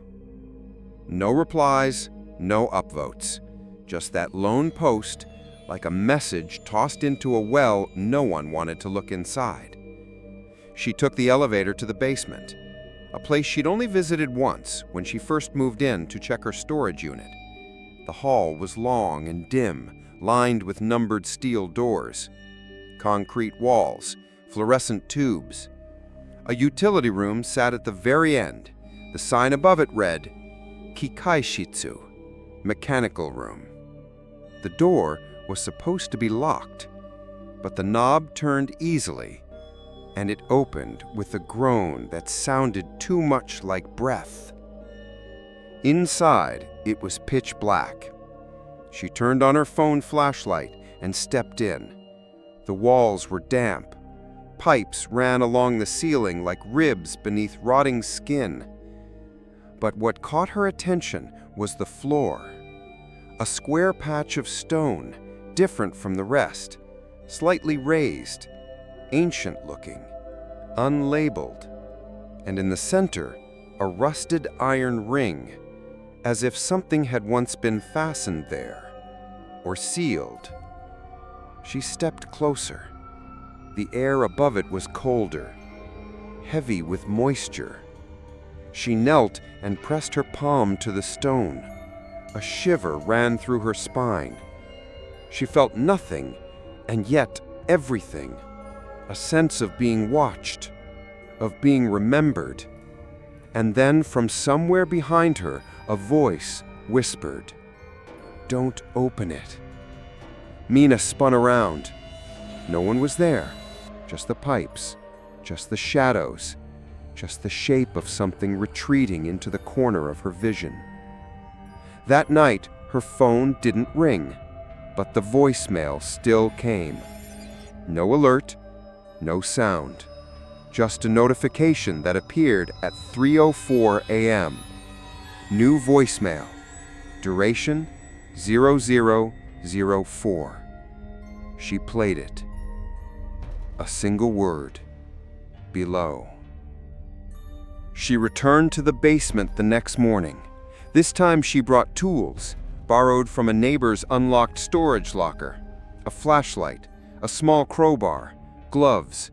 No replies, no upvotes. Just that lone post, like a message tossed into a well no one wanted to look inside. She took the elevator to the basement, a place she'd only visited once when she first moved in to check her storage unit. The hall was long and dim, lined with numbered steel doors, concrete walls, fluorescent tubes. A utility room sat at the very end. The sign above it read, Kikaishitsu, mechanical room. The door was supposed to be locked, but the knob turned easily, and it opened with a groan that sounded too much like breath. Inside, it was pitch black. She turned on her phone flashlight and stepped in. The walls were damp. Pipes ran along the ceiling like ribs beneath rotting skin. But what caught her attention was the floor. A square patch of stone, different from the rest, slightly raised, ancient-looking, unlabeled, and in the center, a rusted iron ring, as if something had once been fastened there, or sealed. She stepped closer. The air above it was colder, heavy with moisture. She knelt and pressed her palm to the stone. A shiver ran through her spine. She felt nothing, and yet everything. A sense of being watched, of being remembered. And then from somewhere behind her, a voice whispered, "Don't open it." Mina spun around. No one was there. Just the pipes, just the shadows, just the shape of something retreating into the corner of her vision. That night, her phone didn't ring, but the voicemail still came. No alert, no sound, just a notification that appeared at 3:04 a.m. New voicemail, duration 0004. She played it. A single word, below. She returned to the basement the next morning. This time she brought tools, borrowed from a neighbor's unlocked storage locker, a flashlight, a small crowbar, gloves.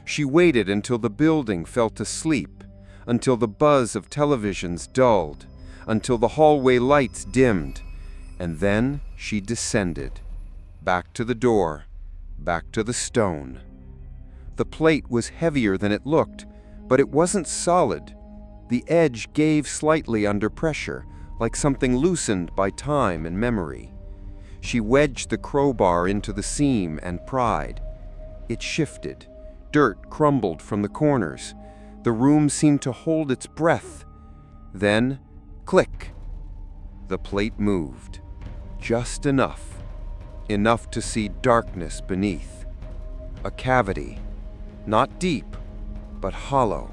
She waited until the building fell to sleep, until the buzz of televisions dulled, until the hallway lights dimmed, and then she descended, back to the door, back to the stone. The plate was heavier than it looked, but it wasn't solid. The edge gave slightly under pressure, like something loosened by time and memory. She wedged the crowbar into the seam and pried. It shifted. Dirt crumbled from the corners. The room seemed to hold its breath. Then, click. The plate moved. Just enough. Enough to see darkness beneath. A cavity. Not deep, but hollow.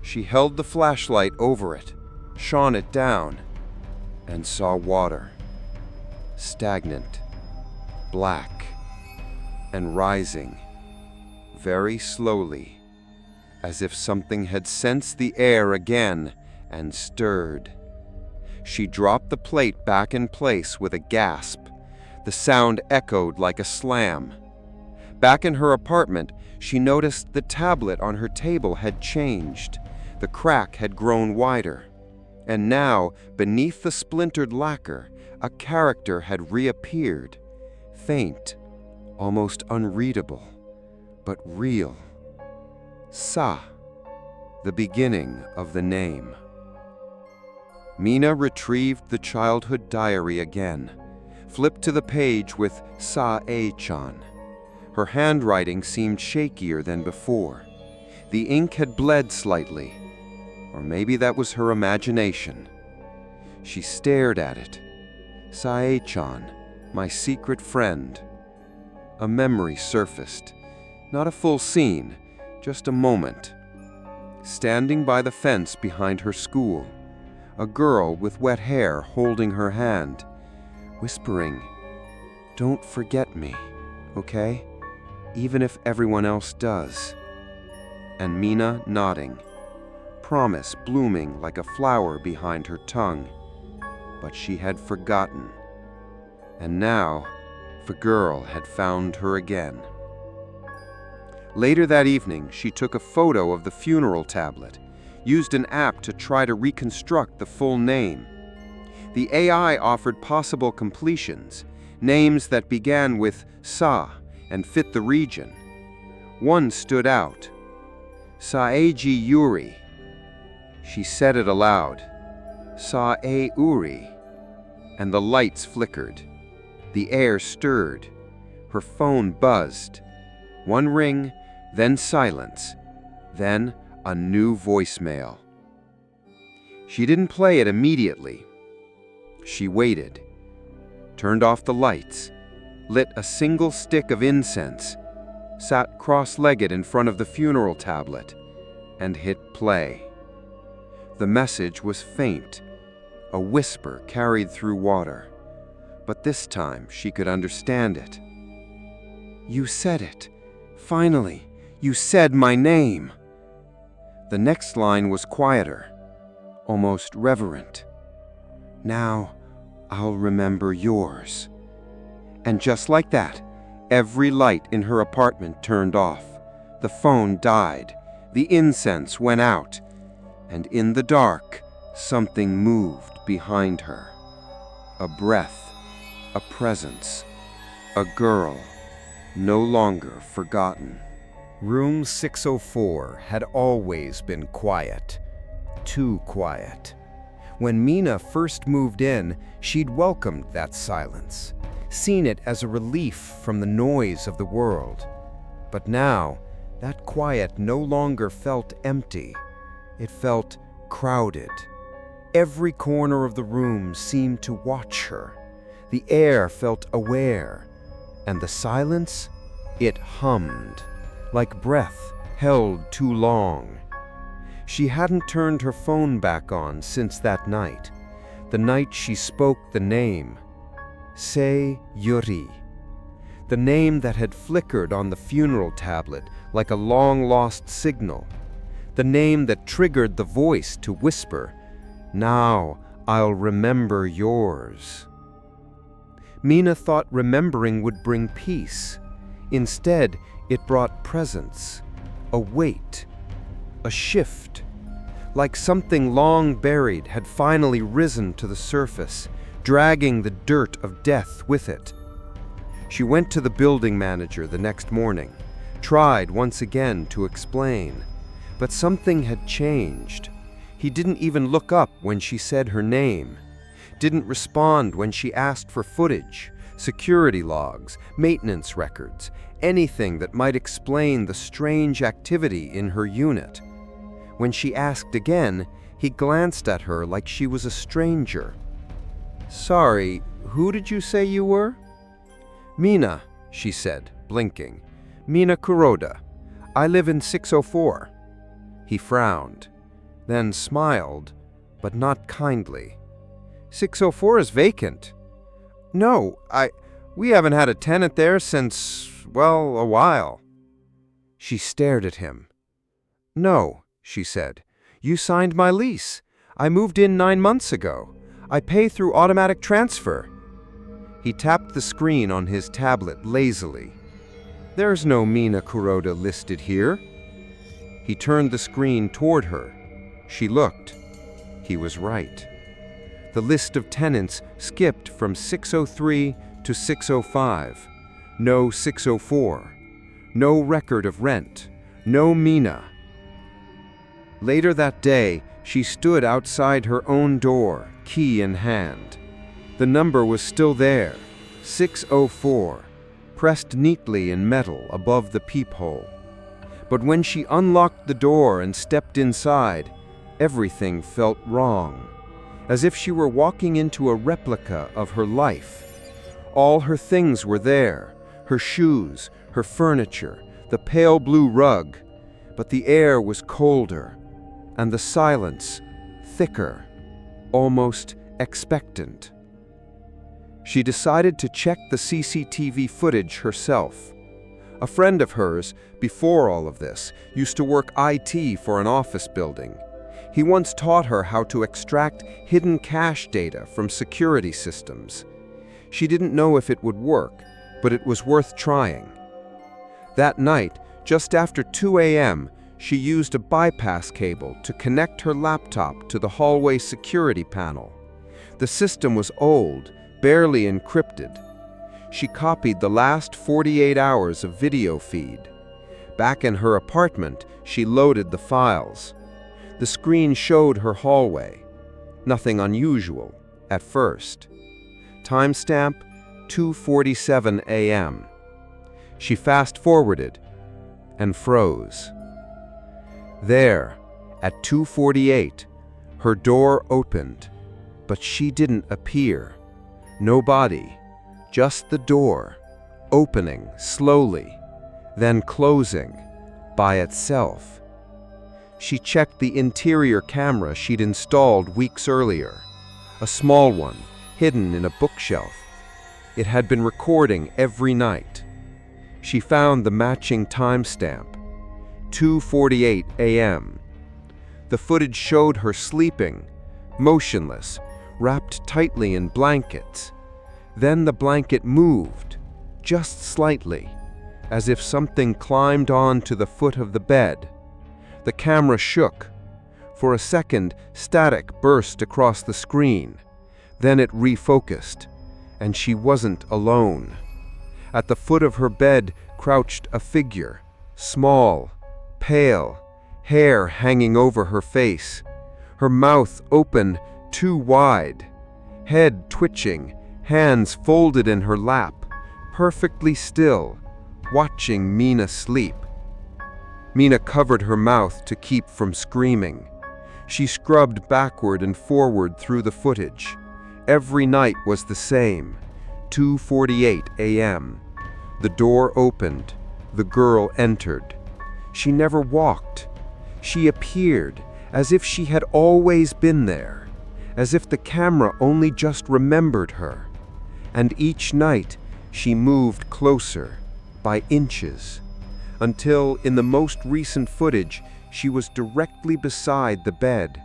She held the flashlight over it, shone it down, and saw water. Stagnant, black, and rising, very slowly, as if something had sensed the air again and stirred. She dropped the plate back in place with a gasp. The sound echoed like a slam. Back in her apartment, she noticed the tablet on her table had changed. The crack had grown wider. And now, beneath the splintered lacquer, a character had reappeared. Faint, almost unreadable, but real. Sa, the beginning of the name. Mina retrieved the childhood diary again, flipped to the page with Sa-e-chan. Her handwriting seemed shakier than before. The ink had bled slightly, or maybe that was her imagination. She stared at it. Sae-chan, my secret friend. A memory surfaced. Not a full scene, just a moment. Standing by the fence behind her school, a girl with wet hair holding her hand, whispering, "Don't forget me, okay? even if everyone else does. And Mina nodding, promise blooming like a flower behind her tongue. But she had forgotten. And now, the girl had found her again. Later that evening, she took a photo of the funeral tablet, used an app to try to reconstruct the full name. The AI offered possible completions, names that began with Sa and fit the region. One stood out, Saeji Yuri. She said it aloud, Sa-e Uri, and the lights flickered. The air stirred. Her phone buzzed. One ring, then silence, then a new voicemail. She didn't play it immediately. She waited, turned off the lights, lit a single stick of incense, sat cross-legged in front of the funeral tablet, and hit play. The message was faint, a whisper carried through water, but this time she could understand it. "You said it. Finally, you said my name." The next line was quieter, almost reverent. "Now, I'll remember yours." And just like that, every light in her apartment turned off. The phone died. The incense went out. And in the dark, something moved behind her. A breath, a presence, a girl, no longer forgotten. Room 604 had always been quiet. Too quiet. When Mina first moved in, she'd welcomed that silence, seen it as a relief from the noise of the world. But now, that quiet no longer felt empty. It felt crowded. Every corner of the room seemed to watch her. The air felt aware, and the silence, it hummed, like breath held too long. She hadn't turned her phone back on since that night, the night she spoke the name, Se Yuri, the name that had flickered on the funeral tablet like a long-lost signal, the name that triggered the voice to whisper, "Now I'll remember yours." Mina thought remembering would bring peace. Instead, it brought presence, a weight, a shift, like something long buried had finally risen to the surface, dragging the dirt of death with it. She went to the building manager the next morning, tried once again to explain, but something had changed. He didn't even look up when she said her name, didn't respond when she asked for footage, security logs, maintenance records, anything that might explain the strange activity in her unit. When she asked again, he glanced at her like she was a stranger. "Sorry, who did you say you were?" "Mina," she said, blinking. "Mina Kuroda. I live in 604. He frowned, then smiled, but not kindly. "604 is vacant." "No, we haven't had a tenant there since, well, a while." She stared at him. "No," she said. "You signed my lease. I moved in 9 months ago. I pay through automatic transfer." He tapped the screen on his tablet lazily. "There's no Mina Kuroda listed here." He turned the screen toward her. She looked. He was right. The list of tenants skipped from 603 to 605. No 604. No record of rent. No Mina. Later that day, she stood outside her own door, key in hand. The number was still there, 604, pressed neatly in metal above the peephole. But when she unlocked the door and stepped inside, everything felt wrong, as if she were walking into a replica of her life. All her things were there, her shoes, her furniture, the pale blue rug, but the air was colder, and the silence thicker, almost expectant. She decided to check the CCTV footage herself. A friend of hers, before all of this, used to work IT for an office building. He once taught her how to extract hidden cache data from security systems. She didn't know if it would work, but it was worth trying. That night, just after 2 a.m., she used a bypass cable to connect her laptop to the hallway security panel. The system was old, barely encrypted. She copied the last 48 hours of video feed. Back in her apartment, she loaded the files. The screen showed her hallway. Nothing unusual at first. Timestamp 2:47 a.m. She fast-forwarded and froze. There, at 2:48, her door opened, but she didn't appear. No body, just the door, opening slowly, then closing by itself. She checked the interior camera she'd installed weeks earlier, a small one, hidden in a bookshelf. It had been recording every night. She found the matching timestamp, 2:48 a.m. The footage showed her sleeping, motionless, wrapped tightly in blankets. Then the blanket moved, just slightly, as if something climbed onto the foot of the bed. The camera shook. For a second, static burst across the screen. Then it refocused, and she wasn't alone. At the foot of her bed crouched a figure, small, pale, hair hanging over her face, her mouth open too wide, head twitching, hands folded in her lap, perfectly still, watching Mina sleep. Mina covered her mouth to keep from screaming. She scrubbed backward and forward through the footage. Every night was the same, 2:48 a.m. The door opened. The girl entered. She never walked. She appeared, as if she had always been there, as if the camera only just remembered her. And each night, she moved closer, by inches, until, in the most recent footage, she was directly beside the bed,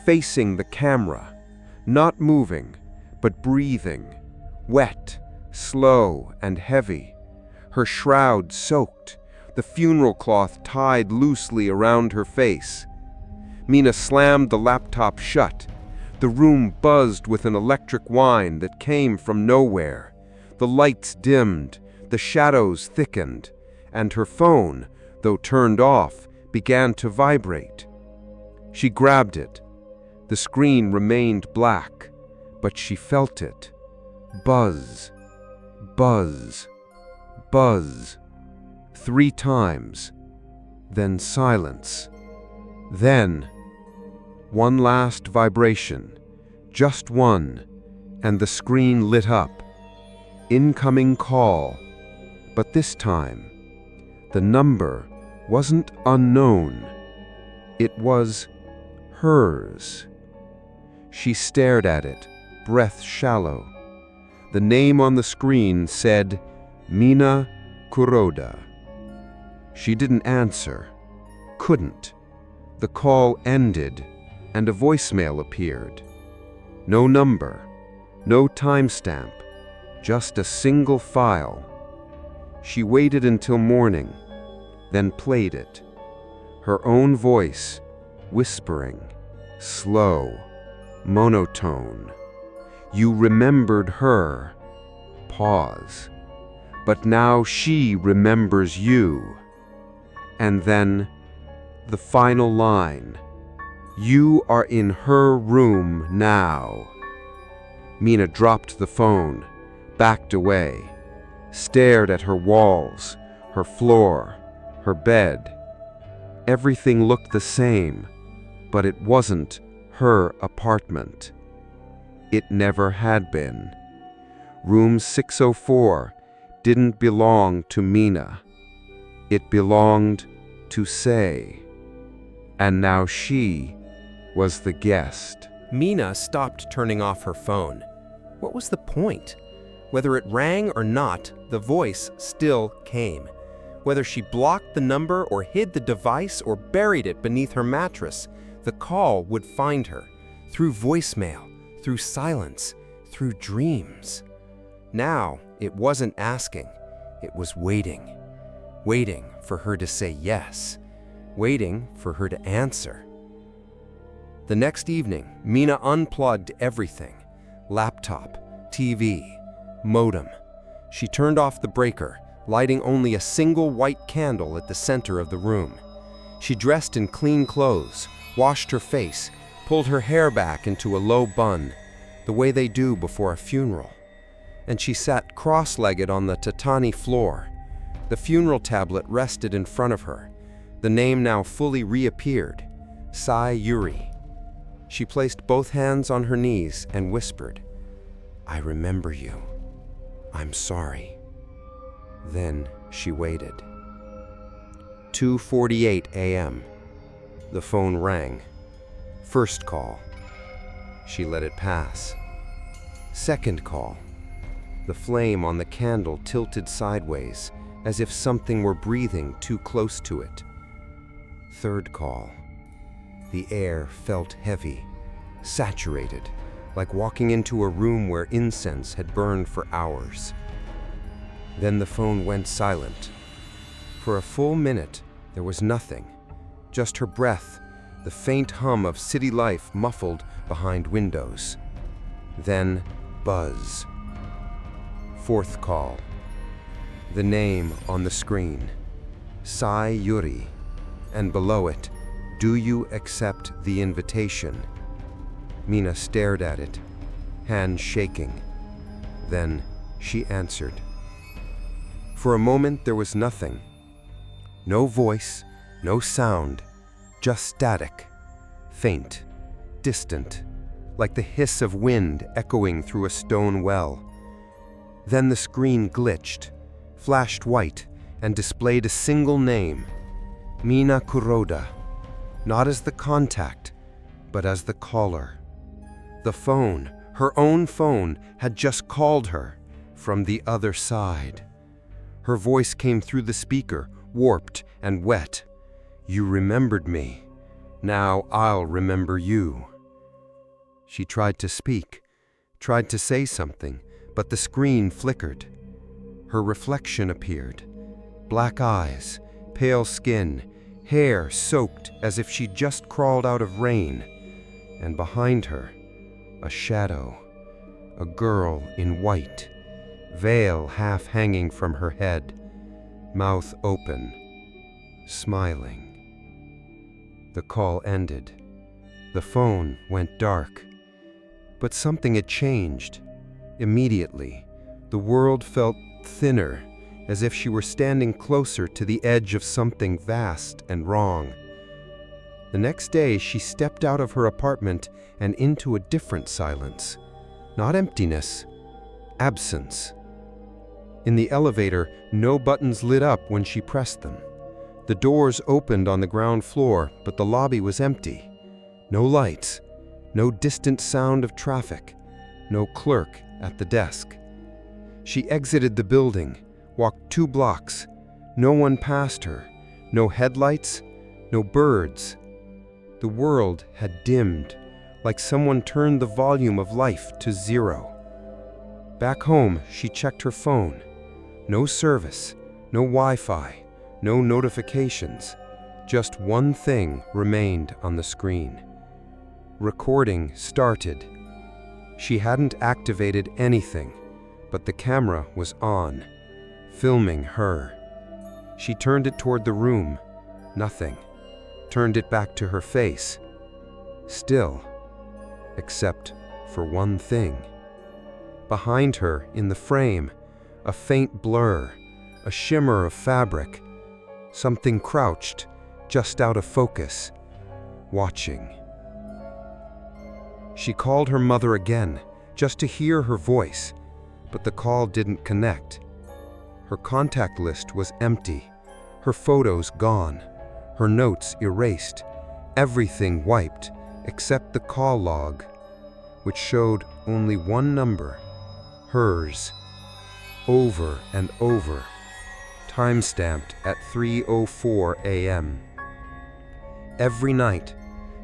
facing the camera, not moving, but breathing, wet, slow, and heavy, her shroud soaked, the funeral cloth tied loosely around her face. Mina slammed the laptop shut. The room buzzed with an electric whine that came from nowhere. The lights dimmed, the shadows thickened, and her phone, though turned off, began to vibrate. She grabbed it. The screen remained black, but she felt it. Buzz, buzz, buzz. 3 times. Then silence. Then one last vibration, just one, and the screen lit up. Incoming call. But this time, the number wasn't unknown. It was hers. She stared at it, breath shallow. The name on the screen said, Mina Kuroda. She didn't answer. Couldn't. The call ended, and a voicemail appeared. No number, no timestamp, just a single file. She waited until morning, then played it. Her own voice, whispering, slow, monotone. You remembered her. Pause. But now she remembers you. And then, the final line. You are in her room now. Mina dropped the phone, backed away, stared at her walls, her floor, her bed. Everything looked the same, but it wasn't her apartment. It never had been. Room 604 didn't belong to Mina. It belonged to Say. And now she was the guest. Mina stopped turning off her phone. What was the point? Whether it rang or not, the voice still came. Whether she blocked the number or hid the device or buried it beneath her mattress, the call would find her, through voicemail, through silence, through dreams. Now, it wasn't asking, it was waiting. Waiting for her to say yes, waiting for her to answer. The next evening, Mina unplugged everything: laptop, TV, modem. She turned off the breaker, lighting only a single white candle at the center of the room. She dressed in clean clothes, washed her face, pulled her hair back into a low bun, the way they do before a funeral. And she sat cross-legged on the tatami floor. The funeral tablet rested in front of her. The name now fully reappeared: Sayuri. She placed both hands on her knees and whispered, "I remember you. I'm sorry." Then she waited. 2:48 a.m. The phone rang. First call. She let it pass. Second call. The flame on the candle tilted sideways, as if something were breathing too close to it. Third call. The air felt heavy, saturated, like walking into a room where incense had burned for hours. Then the phone went silent. For a full minute, there was nothing, just her breath, the faint hum of city life muffled behind windows. Then, buzz. Fourth call. The name on the screen: Sayuri, and below it, "Do you accept the invitation?" Mina stared at it, hands shaking. Then she answered. For a moment there was nothing. No voice, no sound, just static, faint, distant, like the hiss of wind echoing through a stone well. Then the screen glitched, flashed white, and displayed a single name: Mina Kuroda, not as the contact, but as the caller. The phone, her own phone, had just called her from the other side. Her voice came through the speaker, warped and wet. "You remembered me. Now I'll remember you." She tried to speak, tried to say something, but the screen flickered. Her reflection appeared. Black eyes, pale skin, hair soaked as if she'd just crawled out of rain. And behind her, a shadow, a girl in white, veil half hanging from her head, mouth open, smiling. The call ended. The phone went dark. But something had changed. Immediately, the world felt thinner, as if she were standing closer to the edge of something vast and wrong. The next day, she stepped out of her apartment and into a different silence. Not emptiness, absence. In the elevator, no buttons lit up when she pressed them. The doors opened on the ground floor, but the lobby was empty. No lights, no distant sound of traffic, no clerk at the desk. She exited the building, walked 2 blocks. No one passed her, no headlights, no birds. The world had dimmed, like someone turned the volume of life to 0. Back home, she checked her phone. No service, no Wi-Fi, no notifications. Just one thing remained on the screen. Recording started. She hadn't activated anything, but the camera was on, filming her. She turned it toward the room. Nothing. Turned it back to her face. Still, except for one thing. Behind her, in the frame, a faint blur, a shimmer of fabric. Something crouched, just out of focus, watching. She called her mother again, just to hear her voice, but the call didn't connect. Her contact list was empty, her photos gone, her notes erased, everything wiped except the call log, which showed only one number, hers, over and over, time-stamped at 3:04 a.m. Every night.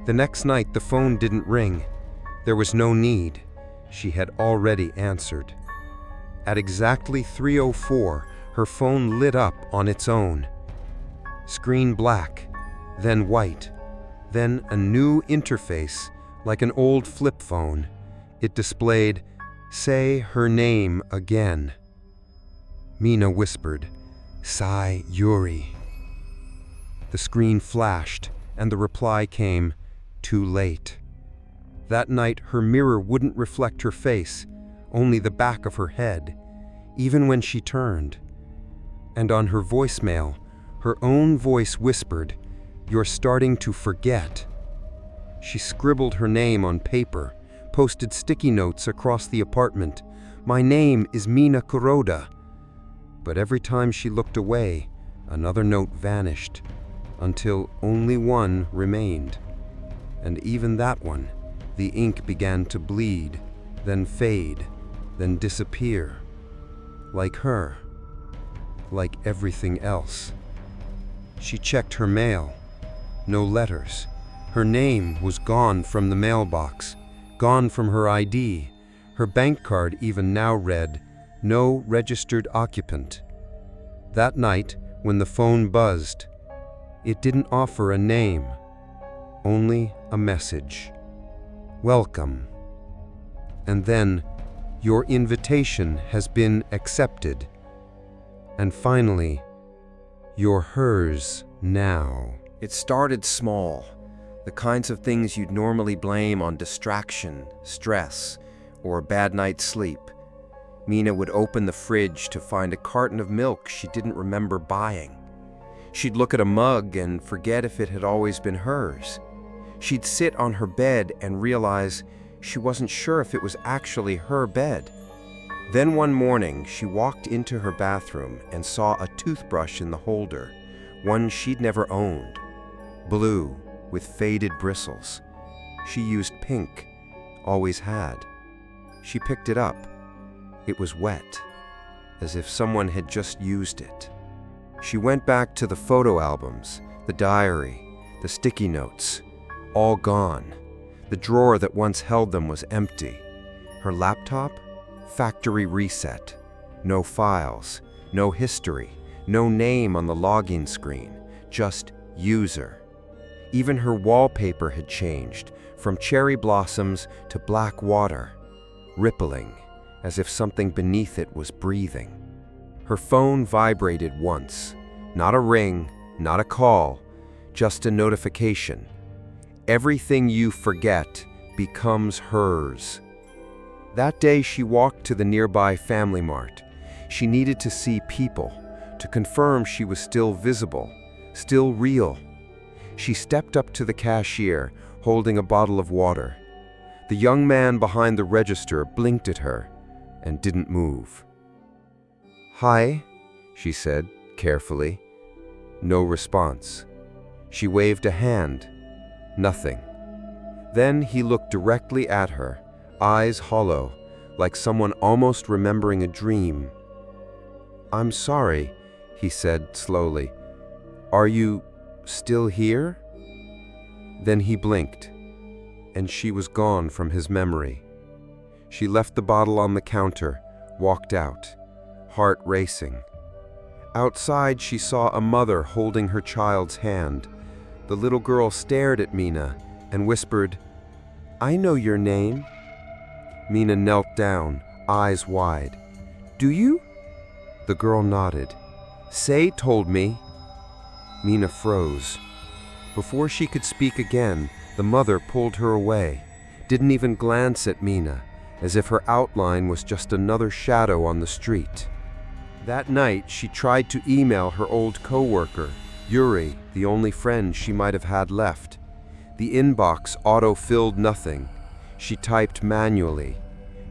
The next night the phone didn't ring. There was no need. She had already answered. At exactly 3:04, her phone lit up on its own. Screen black, then white, then a new interface like an old flip phone. It displayed, "Say her name again." Mina whispered, "Sai Yuri." The screen flashed, and the reply came, "Too late." That night, her mirror wouldn't reflect her face, only the back of her head, even when she turned. And on her voicemail, her own voice whispered, "You're starting to forget." She scribbled her name on paper, posted sticky notes across the apartment. "My name is Mina Kuroda." But every time she looked away, another note vanished, until only one remained. And even that one, the ink began to bleed, then fade, then disappear. Like her. Like everything else. She checked her mail. No letters. Her name was gone from the mailbox, gone from her ID. Her bank card even now read, "No registered occupant." That night, when the phone buzzed, it didn't offer a name, only a message. "Welcome." And then, "Your invitation has been accepted." And finally, "You're hers now." It started small, the kinds of things you'd normally blame on distraction, stress, or a bad night's sleep. Mina would open the fridge to find a carton of milk she didn't remember buying. She'd look at a mug and forget if it had always been hers. She'd sit on her bed and realize she wasn't sure if it was actually her bed. Then one morning, she walked into her bathroom and saw a toothbrush in the holder, one she'd never owned. Blue, with faded bristles. She used pink, always had. She picked it up. It was wet, as if someone had just used it. She went back to the photo albums, the diary, the sticky notes, all gone. The drawer that once held them was empty. Her laptop? Factory reset. No files, no history, no name on the login screen, just user. Even her wallpaper had changed, from cherry blossoms to black water, rippling, as if something beneath it was breathing. Her phone vibrated once. Not a ring, not a call, just a notification. Everything you forget becomes hers. That day she walked to the nearby Family Mart. She needed to see people, to confirm she was still visible, still real. She stepped up to the cashier, holding a bottle of water. The young man behind the register blinked at her and didn't move. "Hi," she said, carefully. No response. She waved a hand. Nothing. Then he looked directly at her, eyes hollow, like someone almost remembering a dream. "I'm sorry," he said slowly. "Are you still here?" Then he blinked, and she was gone from his memory. She left the bottle on the counter, walked out, heart racing. Outside, she saw a mother holding her child's hand. The little girl stared at Mina and whispered, "I know your name." Mina knelt down, eyes wide. "Do you?" The girl nodded. "Say told me." Mina froze. Before she could speak again, the mother pulled her away, didn't even glance at Mina, as if her outline was just another shadow on the street. That night, she tried to email her old coworker, Yuri, the only friend she might have had left. The inbox auto-filled nothing. She typed manually,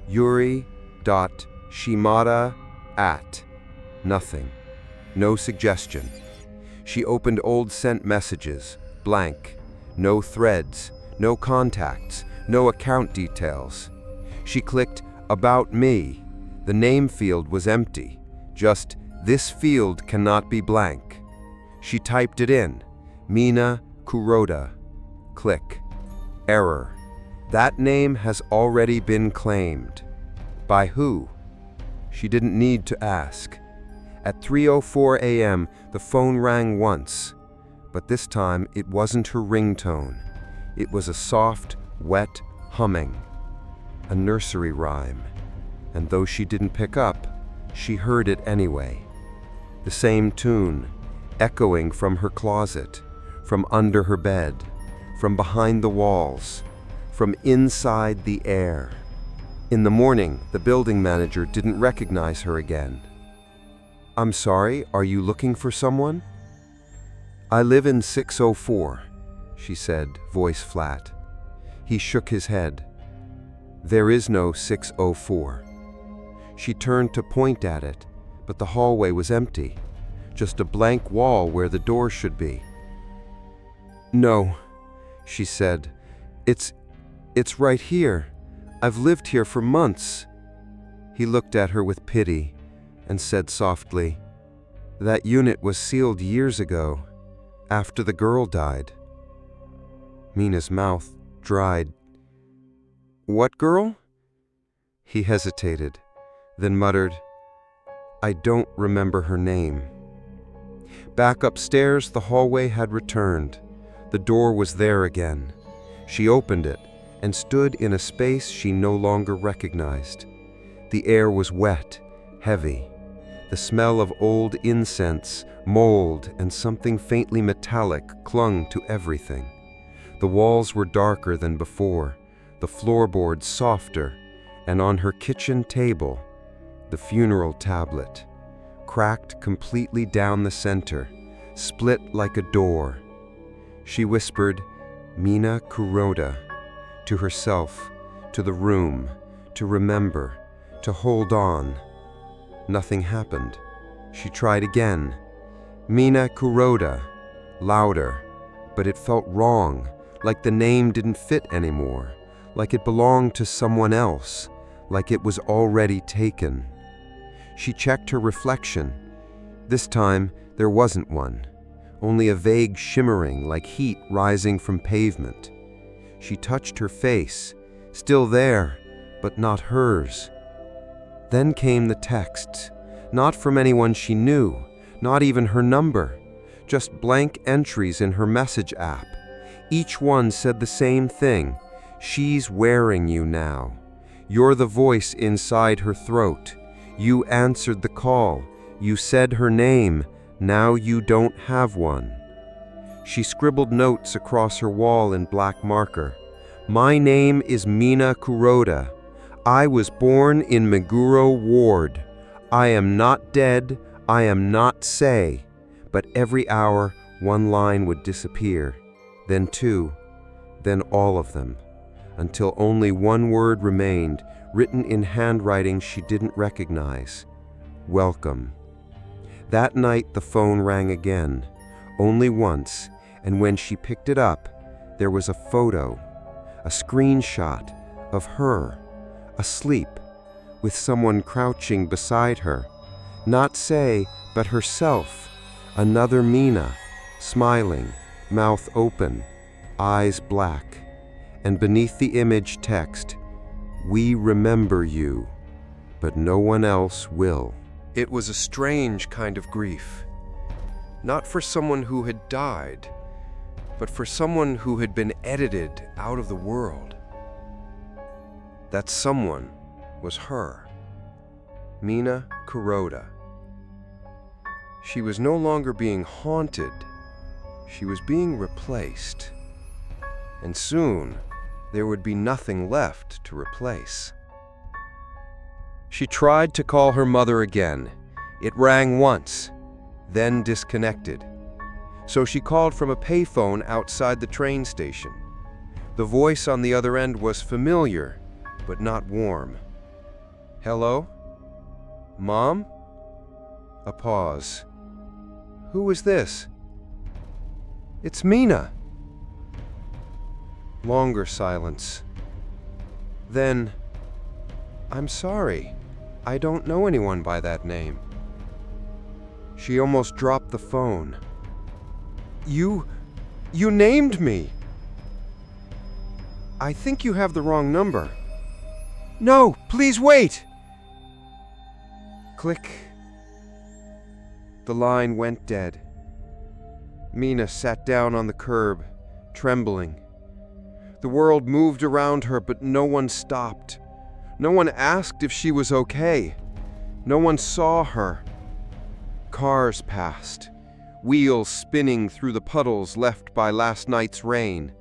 Yuri.Shimada @ nothing. No suggestion. She opened old sent messages, blank. No threads, no contacts, no account details. She clicked About Me. The name field was empty. Just, This field cannot be blank. She typed it in. Mina Kuroda. Click. Error. That name has already been claimed. By who? She didn't need to ask. At 3:04 a.m., the phone rang once, but this time it wasn't her ringtone. It was a soft, wet humming, a nursery rhyme, and though she didn't pick up, she heard it anyway. The same tune, echoing from her closet, from under her bed, from behind the walls, from inside the air. In the morning, the building manager didn't recognize her again. "I'm sorry, are you looking for someone?" "I live in 604, she said, voice flat. He shook his head. "There is no 604. She turned to point at it, but the hallway was empty, just a blank wall where the door should be. "No," she said. It's right here. I've lived here for months." He looked at her with pity and said softly, "That unit was sealed years ago, after the girl died." Mina's mouth dried. "What girl?" He hesitated, then muttered, "I don't remember her name." Back upstairs, the hallway had returned. The door was there again. She opened it and stood in a space she no longer recognized. The air was wet, heavy. The smell of old incense, mold, and something faintly metallic clung to everything. The walls were darker than before, the floorboards softer, and on her kitchen table, the funeral tablet, cracked completely down the center, split like a door. She whispered, "Mina Kuroda," to herself, to the room, to remember, to hold on. Nothing happened. She tried again. "Mina Kuroda," louder, but it felt wrong, like the name didn't fit anymore, like it belonged to someone else, like it was already taken. She checked her reflection. This time, there wasn't one, only a vague shimmering like heat rising from pavement. She touched her face, still there, but not hers. Then came the texts, not from anyone she knew, not even her number, just blank entries in her message app. Each one said the same thing: "She's wearing you now. You're the voice inside her throat. You answered the call. You said her name. Now you don't have one." She scribbled notes across her wall in black marker. "My name is Mina Kuroda. I was born in Meguro Ward. I am not dead. I am not say." But every hour, one line would disappear, then two, then all of them, until only one word remained, written in handwriting she didn't recognize: "Welcome." That night the phone rang again, only once, and when she picked it up, there was a photo, a screenshot of her, asleep, with someone crouching beside her. Not Say, but herself, another Mina, smiling, mouth open, eyes black, and beneath the image text, "We remember you, but no one else will." It was a strange kind of grief, not for someone who had died, but for someone who had been edited out of the world. That someone was her, Mina Kuroda. She was no longer being haunted, she was being replaced. And soon, there would be nothing left to replace. She tried to call her mother again. It rang once, then disconnected. So she called from a payphone outside the train station. The voice on the other end was familiar, but not warm. "Hello? Mom?" A pause. "Who is this?" "It's Mina." Longer silence. Then, "I'm sorry. I don't know anyone by that name." She almost dropped the phone. You named me. I think you have the wrong number. No, please wait. Click. The line went dead. Mina sat down on the curb, trembling. The world moved around her, but no one stopped. No one asked if she was okay. No one saw her. Cars passed, wheels spinning through the puddles left by last night's rain.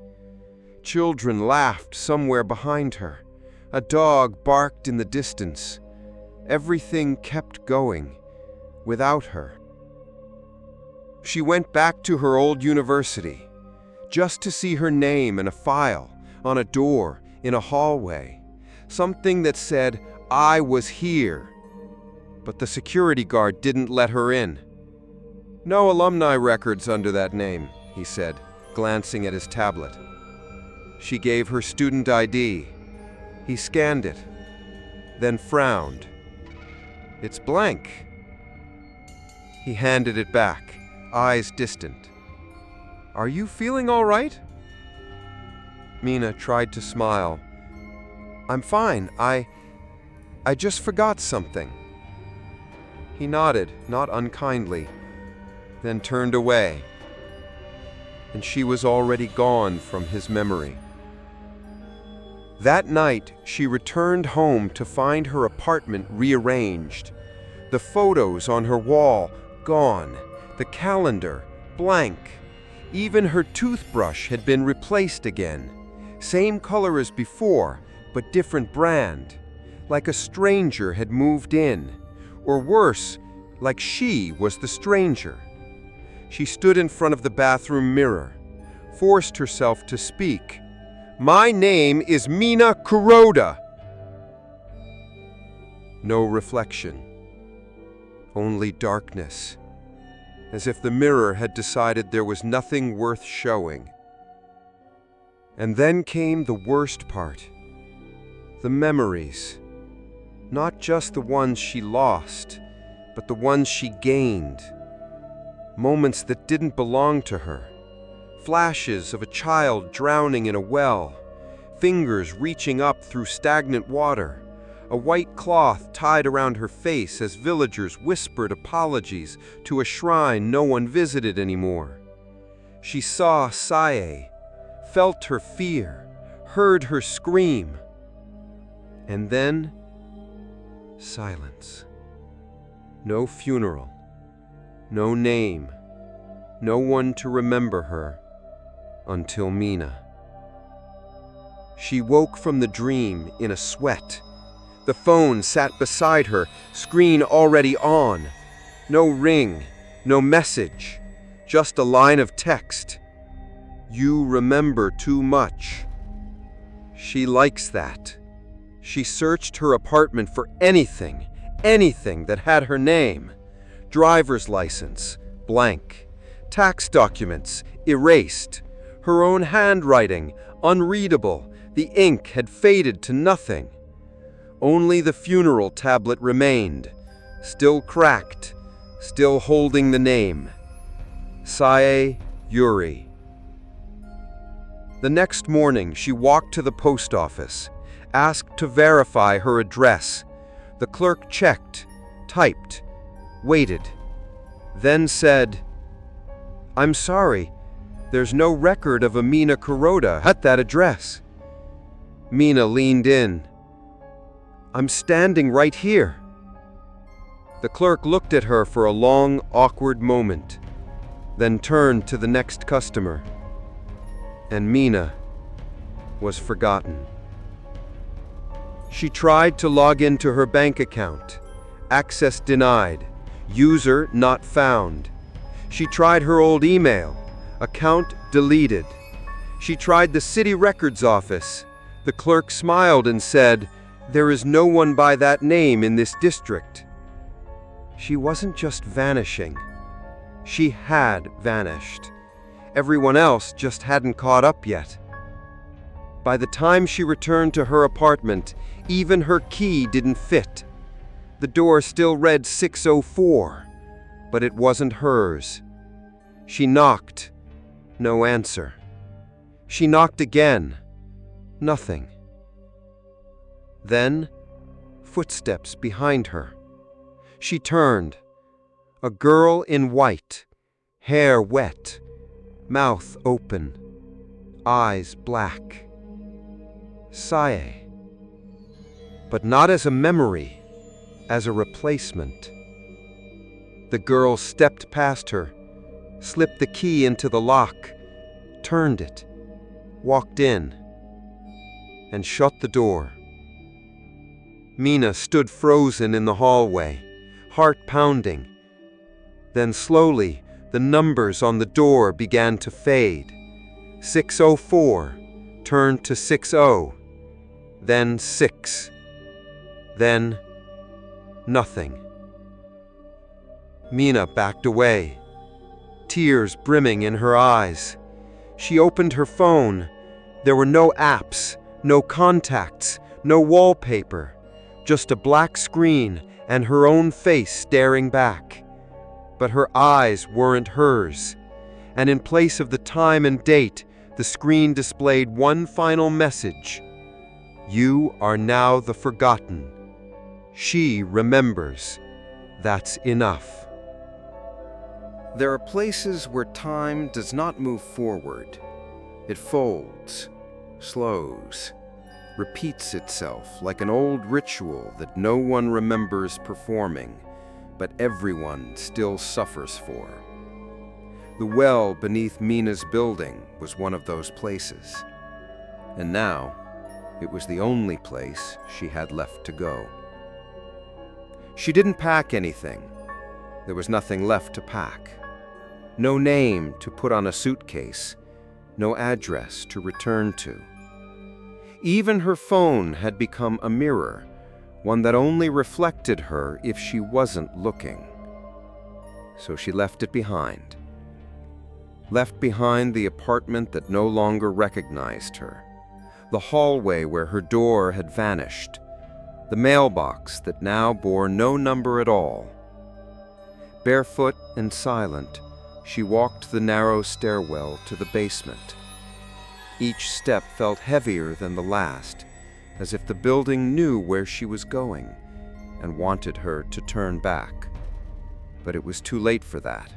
Children laughed somewhere behind her. A dog barked in the distance. Everything kept going, without her. She went back to her old university, just to see her name in a file, on a door, in a hallway. Something that said, "I was here." But the security guard didn't let her in. "No alumni records under that name," he said, glancing at his tablet. She gave her student ID. He scanned it, then frowned. "It's blank." He handed it back, eyes distant. "Are you feeling all right?" Mina tried to smile. "I'm fine. I just forgot something." He nodded, not unkindly, then turned away, and she was already gone from his memory. That night, she returned home to find her apartment rearranged. The photos on her wall gone, the calendar blank. Even her toothbrush had been replaced again. Same color as before, but different brand. Like a stranger had moved in. Or worse, like she was the stranger. She stood in front of the bathroom mirror, forced herself to speak. "My name is Mina Kuroda." No reflection. Only darkness. As if the mirror had decided there was nothing worth showing. And then came the worst part. The memories. Not just the ones she lost, but the ones she gained. Moments that didn't belong to her. Flashes of a child drowning in a well, fingers reaching up through stagnant water, a white cloth tied around her face as villagers whispered apologies to a shrine no one visited anymore. She saw Sae, felt her fear, heard her scream. And then, silence. No funeral, no name, no one to remember her until Mina. She woke from the dream in a sweat. The phone sat beside her, screen already on. No ring, no message, just a line of text. "You remember too much." She likes that. She searched her apartment for anything that had her name. Driver's license, blank. Tax documents, erased. Her own handwriting, unreadable. The ink had faded to nothing. Only the funeral tablet remained, still cracked, still holding the name. Sae Yuri. The next morning, she walked to the post office, asked to verify her address. The clerk checked, typed, waited, then said, "I'm sorry, there's no record of a Mina Kuroda at that address." Mina leaned in. "I'm standing right here." The clerk looked at her for a long, awkward moment, then turned to the next customer. And Mina was forgotten. She tried to log into her bank account. Access denied. User not found. She tried her old email. Account deleted. She tried the city records office. The clerk smiled and said, "There is no one by that name in this district." She wasn't just vanishing. She had vanished. Everyone else just hadn't caught up yet. By the time she returned to her apartment, even her key didn't fit. The door still read 604. but it wasn't hers. She knocked. No answer. She knocked again. Nothing. Then, footsteps behind her. She turned. A girl in white, hair wet, mouth open, eyes black. Sae. But not as a memory, as a replacement. The girl stepped past her, slipped the key into the lock, turned it, walked in, and shut the door. Mina stood frozen in the hallway, heart pounding. Then slowly, the numbers on the door began to fade. 604 turned to 60, then 6, then nothing. Mina backed away, tears brimming in her eyes. She opened her phone. There were no apps, no contacts, no wallpaper, just a black screen and her own face staring back. But her eyes weren't hers, and in place of the time and date, the screen displayed one final message. You are now the forgotten. She remembers. That's enough. There are places where time does not move forward. It folds, slows, repeats itself like an old ritual that no one remembers performing, but everyone still suffers for. The well beneath Mina's building was one of those places. And now, it was the only place she had left to go. She didn't pack anything. There was nothing left to pack. No name to put on a suitcase, no address to return to. Even her phone had become a mirror, one that only reflected her if she wasn't looking. So she left it behind. Left behind the apartment that no longer recognized her, the hallway where her door had vanished, the mailbox that now bore no number at all. Barefoot and silent, she walked the narrow stairwell to the basement. Each step felt heavier than the last, as if the building knew where she was going and wanted her to turn back. But it was too late for that.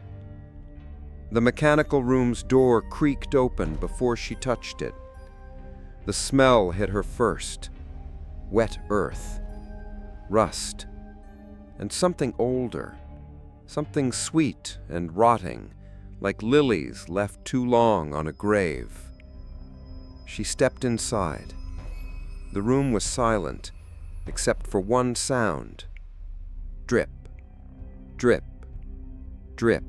The mechanical room's door creaked open before she touched it. The smell hit her first. Wet earth, rust, and something older, something sweet and rotting, like lilies left too long on a grave. She stepped inside. The room was silent, except for one sound. Drip, drip, drip.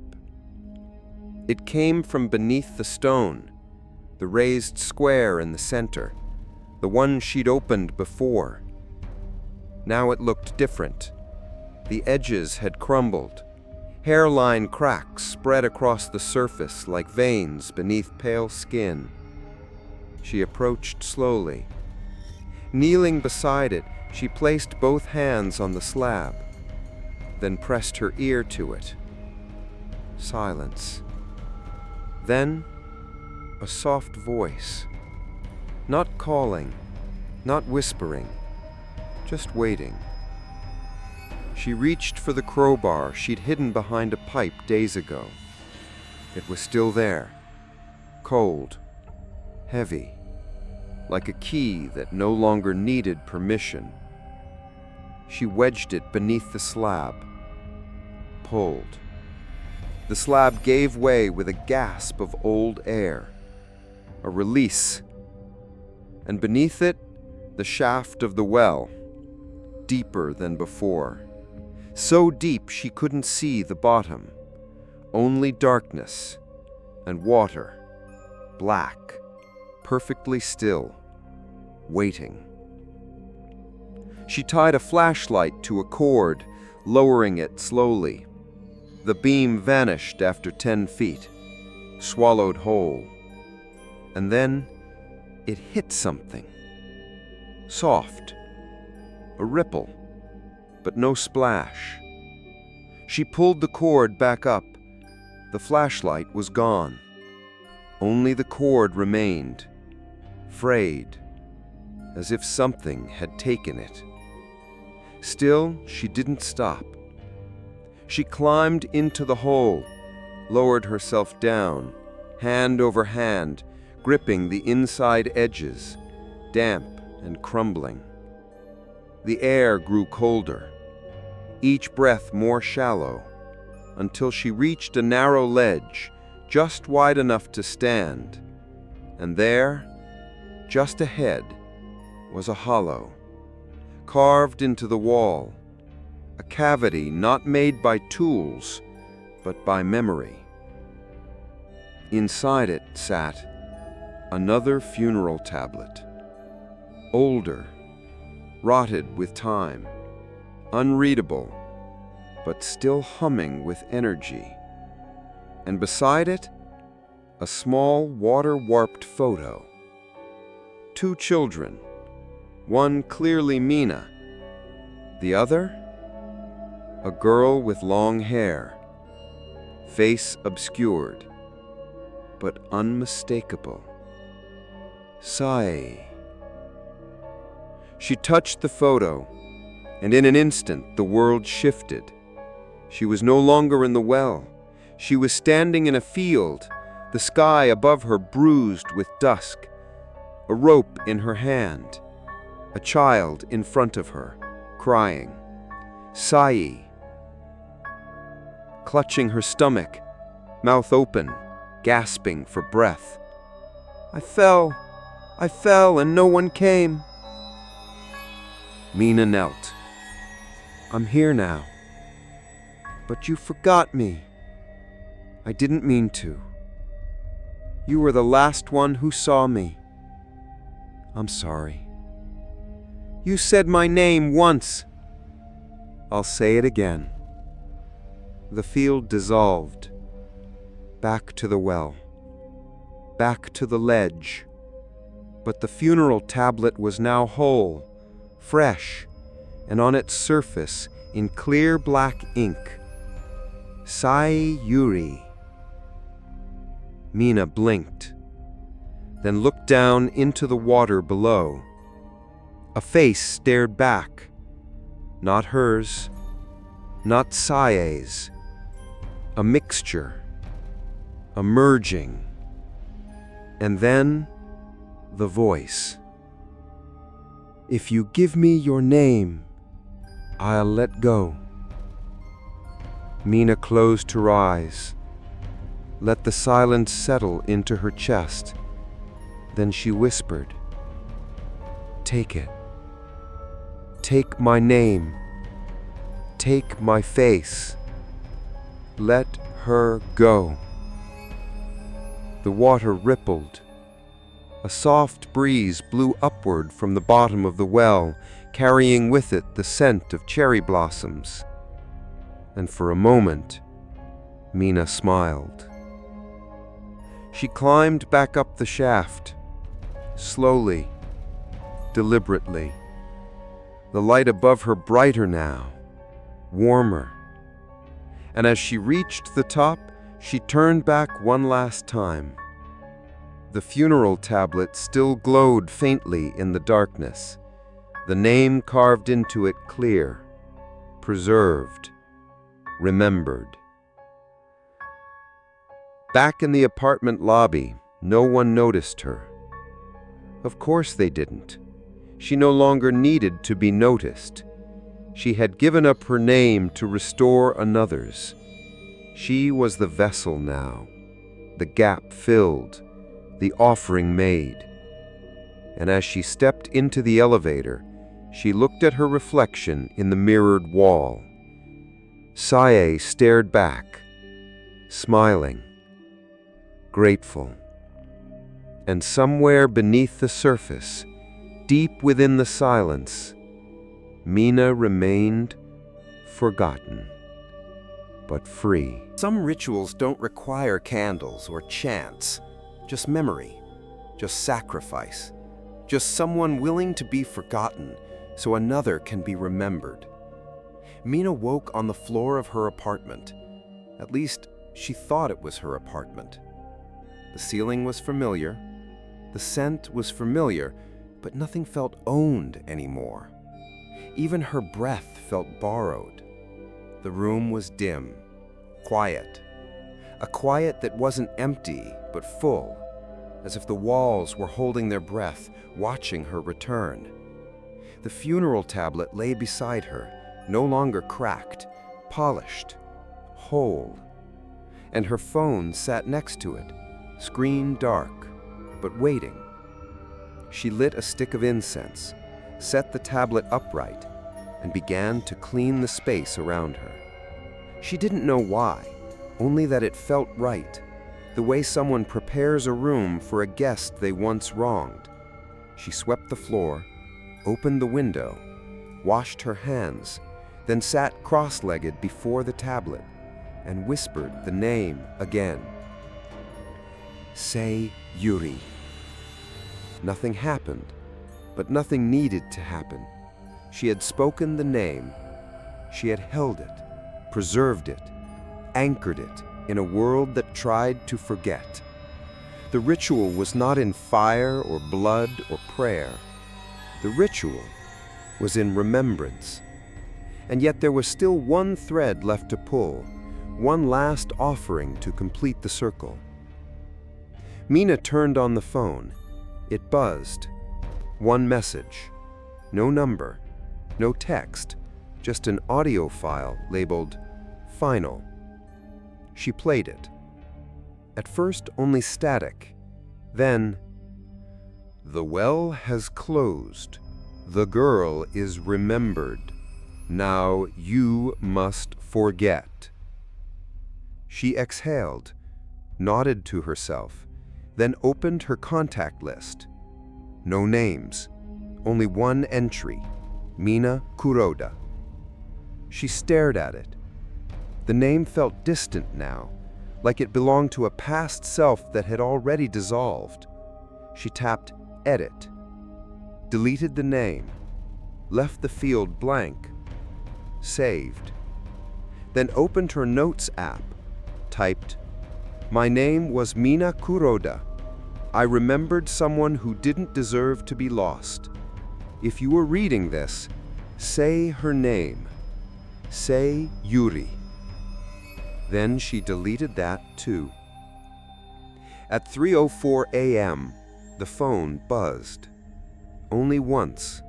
It came from beneath the stone, the raised square in the center, the one she'd opened before. Now it looked different. The edges had crumbled. Hairline cracks spread across the surface like veins beneath pale skin. She approached slowly. Kneeling beside it, she placed both hands on the slab, then pressed her ear to it. Silence. Then, a soft voice. Not calling, not whispering, just waiting. She reached for the crowbar she'd hidden behind a pipe days ago. It was still there, cold, heavy, like a key that no longer needed permission. She wedged it beneath the slab, pulled. The slab gave way with a gasp of old air, a release, and beneath it, the shaft of the well, deeper than before. So deep she couldn't see the bottom, only darkness and water, black, perfectly still, waiting. She tied a flashlight to a cord, lowering it slowly. The beam vanished after 10 feet, swallowed whole. And then it hit something. Soft. A ripple, but no splash. She pulled the cord back up. The flashlight was gone. Only the cord remained, frayed, as if something had taken it. Still, she didn't stop. She climbed into the hole, lowered herself down, hand over hand, gripping the inside edges, damp and crumbling. The air grew colder, each breath more shallow, until she reached a narrow ledge, just wide enough to stand. And there, just ahead, was a hollow, carved into the wall, a cavity not made by tools, but by memory. Inside it sat another funeral tablet, older, rotted with time, unreadable, but still humming with energy. And beside it, a small water-warped photo. 2 children, one clearly Mina, the other, a girl with long hair, face obscured, but unmistakable. Sai. She touched the photo, and in an instant the world shifted. She was no longer in the well. She was standing in a field, the sky above her bruised with dusk, a rope in her hand, a child in front of her, crying. Sai. Clutching her stomach, mouth open, gasping for breath. I fell, and no one came. Mina knelt. I'm here now. But you forgot me. I didn't mean to. You were the last one who saw me. I'm sorry. You said my name once. I'll say it again. The field dissolved. Back to the well. Back to the ledge. But the funeral tablet was now whole, fresh, and on its surface, in clear black ink, Sai Yuri. Mina blinked, then looked down into the water below. A face stared back. Not hers, not Sai's. A mixture, a merging. And then, the voice. If you give me your name, I'll let go. Mina closed her eyes, let the silence settle into her chest. Then she whispered, Take it. Take my name. Take my face. Let her go. The water rippled. A soft breeze blew upward from the bottom of the well, carrying with it the scent of cherry blossoms. And for a moment, Mina smiled. She climbed back up the shaft, slowly, deliberately. The light above her brighter now, warmer. And as she reached the top, she turned back one last time. The funeral tablet still glowed faintly in the darkness, the name carved into it clear, preserved, remembered. Back in the apartment lobby, no one noticed her. Of course they didn't. She no longer needed to be noticed. She had given up her name to restore another's. She was the vessel now, the gap filled, the offering made. And as she stepped into the elevator, she looked at her reflection in the mirrored wall. Sae stared back, smiling, grateful. And somewhere beneath the surface, deep within the silence, Mina remained forgotten, but free. Some rituals don't require candles or chants, just memory, just sacrifice, just someone willing to be forgotten so another can be remembered. Mina woke on the floor of her apartment. At least, she thought it was her apartment. The ceiling was familiar. The scent was familiar, but nothing felt owned anymore. Even her breath felt borrowed. The room was dim, quiet. A quiet that wasn't empty, but full, as if the walls were holding their breath, watching her return. The funeral tablet lay beside her, no longer cracked, polished, whole. And her phone sat next to it, screen dark, but waiting. She lit a stick of incense, set the tablet upright, and began to clean the space around her. She didn't know why, only that it felt right, the way someone prepares a room for a guest they once wronged. She swept the floor, opened the window, washed her hands, then sat cross-legged before the tablet and whispered the name again. Say Yuri. Nothing happened, but nothing needed to happen. She had spoken the name. She had held it, preserved it, anchored it in a world that tried to forget. The ritual was not in fire or blood or prayer. The ritual was in remembrance. And yet there was still one thread left to pull, one last offering to complete the circle. Mina turned on the phone. It buzzed. One message. No number, no text, just an audio file labeled Final. She played it. At first only static. Then, the well has closed. The girl is remembered. Now you must forget. She exhaled, nodded to herself, then opened her contact list. No names, only one entry, Mina Kuroda. She stared at it. The name felt distant now, like it belonged to a past self that had already dissolved. She tapped Edit, deleted the name, left the field blank, saved. Then opened her Notes app, typed, My name was Mina Kuroda. I remembered someone who didn't deserve to be lost. If you were reading this, say her name. Say Yuri. Then she deleted that too. At 3:04 a.m., the phone buzzed. Only once.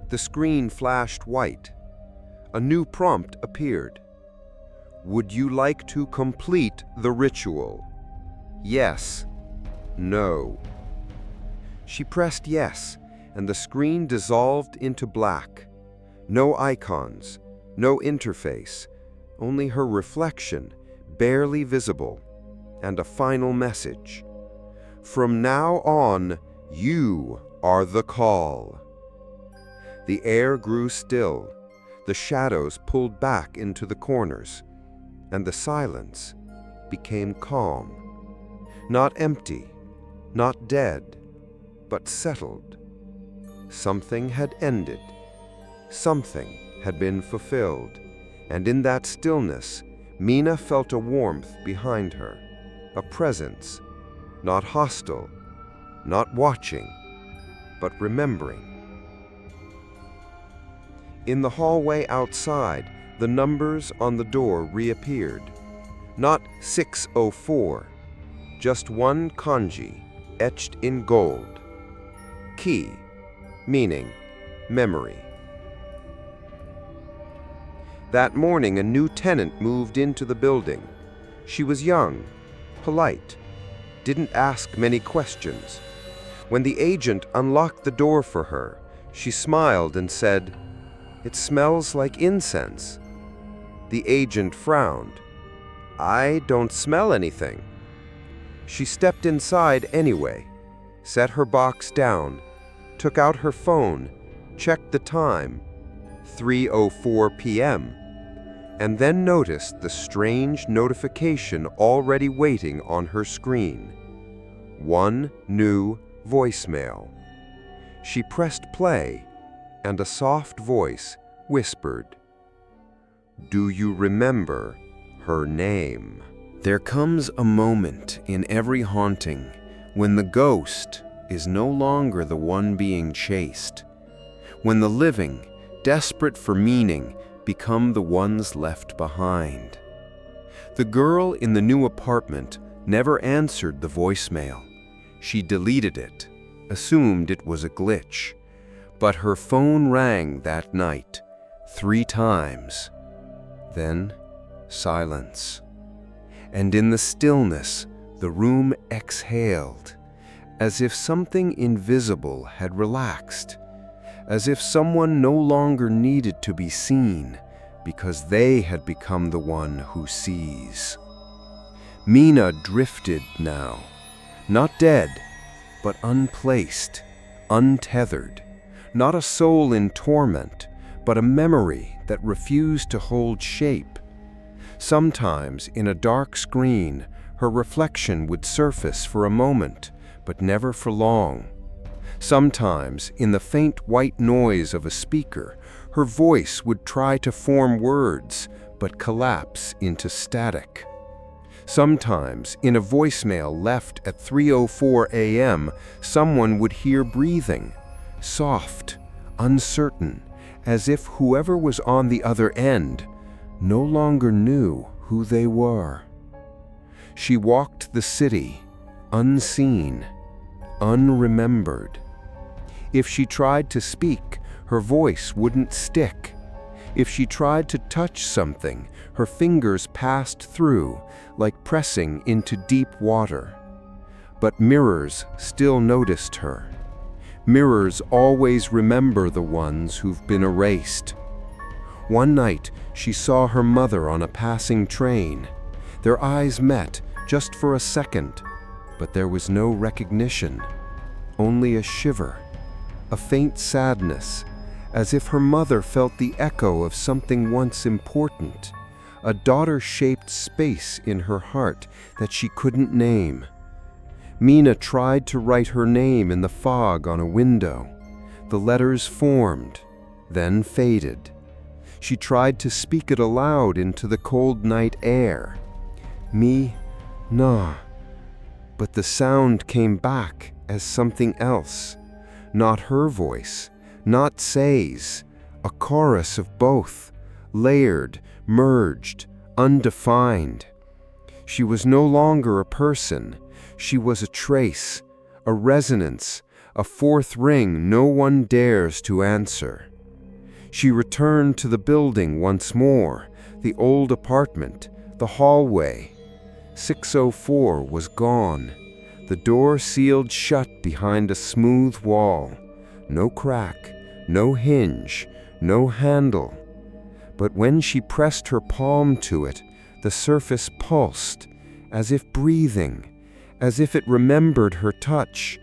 The screen flashed white. A new prompt appeared. Would you like to complete the ritual? Yes. No. She pressed yes, and the screen dissolved into black. No icons, no interface, only her reflection, barely visible, and a final message. From now on, you are the call. The air grew still, the shadows pulled back into the corners, and the silence became calm. Not empty, not dead, but settled. Something had ended. Something had been fulfilled. And in that stillness, Mina felt a warmth behind her, a presence, not hostile, not watching, but remembering. In the hallway outside, the numbers on the door reappeared. Not 604, just one kanji etched in gold. Ki, meaning memory. That morning, a new tenant moved into the building. She was young, polite, didn't ask many questions. When the agent unlocked the door for her, she smiled and said, "It smells like incense." The agent frowned. "I don't smell anything." She stepped inside anyway, set her box down, took out her phone, checked the time, 3:04 p.m., and then noticed the strange notification already waiting on her screen. One new voicemail. She pressed play, and a soft voice whispered, Do you remember her name? There comes a moment in every haunting when the ghost is no longer the one being chased, when the living, desperate for meaning, become the ones left behind. The girl in the new apartment never answered the voicemail. She deleted it, assumed it was a glitch. But her phone rang that night 3 times. Then silence. And in the stillness, the room exhaled, as if something invisible had relaxed, as if someone no longer needed to be seen because they had become the one who sees. Mina drifted now, not dead, but unplaced, untethered, not a soul in torment, but a memory that refused to hold shape. Sometimes, in a dark screen, her reflection would surface for a moment, but never for long. Sometimes, in the faint white noise of a speaker, her voice would try to form words, but collapse into static. Sometimes, in a voicemail left at 3:04 a.m., someone would hear breathing, soft, uncertain, as if whoever was on the other end no longer knew who they were. She walked the city, unseen, unremembered. If she tried to speak, her voice wouldn't stick. If she tried to touch something, her fingers passed through, like pressing into deep water. But mirrors still noticed her. Mirrors always remember the ones who've been erased. One night, she saw her mother on a passing train. Their eyes met just for a second, but there was no recognition, only a shiver, a faint sadness, as if her mother felt the echo of something once important, a daughter-shaped space in her heart that she couldn't name. Mina tried to write her name in the fog on a window. The letters formed, then faded. She tried to speak it aloud into the cold night air. Na. But the sound came back as something else. Not her voice, not Say's, a chorus of both, layered, merged, undefined. She was no longer a person. She was a trace, a resonance, a fourth ring no one dares to answer. She returned to the building once more, the old apartment, the hallway. 604 was gone, the door sealed shut behind a smooth wall. No crack, no hinge, no handle. But when she pressed her palm to it, the surface pulsed, as if breathing, as if it remembered her touch,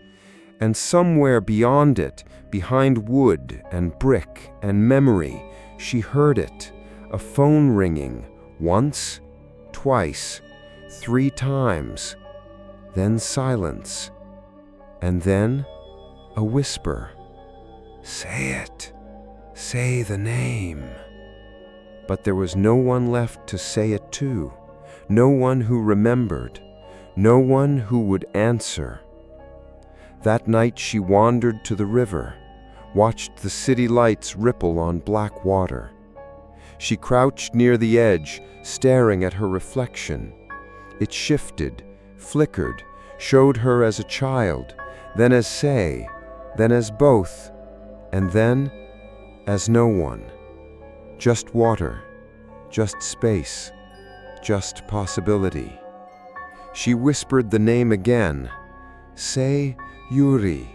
and somewhere beyond it, behind wood and brick and memory, she heard it, a phone ringing, once, twice, 3 times, then silence, and then a whisper. Say it, say the name. But there was no one left to say it to, no one who remembered, no one who would answer. That night she wandered to the river, watched the city lights ripple on black water. She crouched near the edge, staring at her reflection. It shifted, flickered, showed her as a child, then as Say, then as both, and then as no one. Just water, just space, just possibility. She whispered the name again, Say Yuri.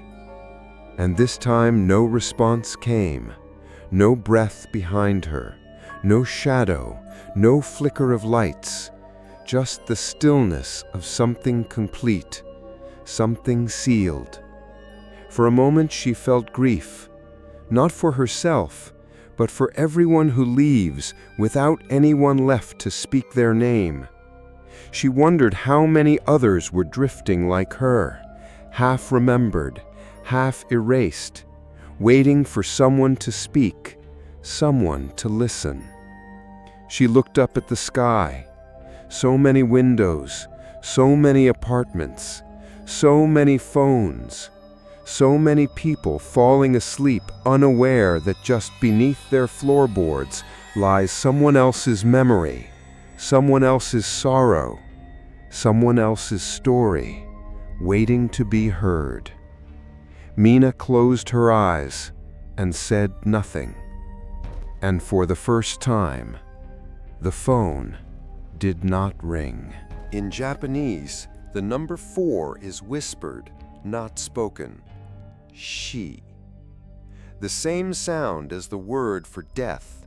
And this time no response came, no breath behind her, no shadow, no flicker of lights, just the stillness of something complete, something sealed. For a moment she felt grief, not for herself, but for everyone who leaves without anyone left to speak their name. She wondered how many others were drifting like her, half remembered, half erased, waiting for someone to speak, someone to listen. She looked up at the sky. So many windows, so many apartments, so many phones, so many people falling asleep unaware that just beneath their floorboards lies someone else's memory, someone else's sorrow, someone else's story, waiting to be heard. Mina closed her eyes and said nothing. And for the first time, the phone did not ring. In Japanese, the number 4 is whispered, not spoken. Shi. The same sound as the word for death.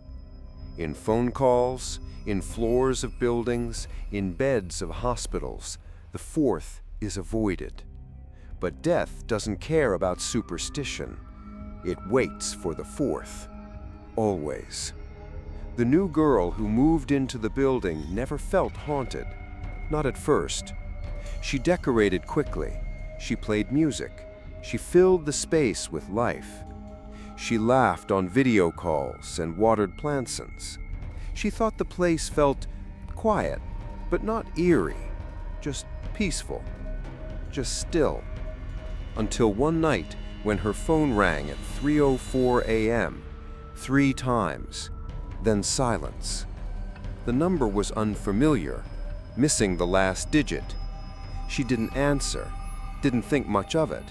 In phone calls, in floors of buildings, in beds of hospitals, the 4th is avoided. But death doesn't care about superstition. It waits for the 4th. Always. The new girl who moved into the building never felt haunted. Not at first. She decorated quickly. She played music. She filled the space with life. She laughed on video calls and watered plantains. She thought the place felt quiet, but not eerie, just peaceful, just still. Until one night when her phone rang at 3:04 a.m., 3 times, then silence. The number was unfamiliar, missing the last digit. She didn't answer, didn't think much of it.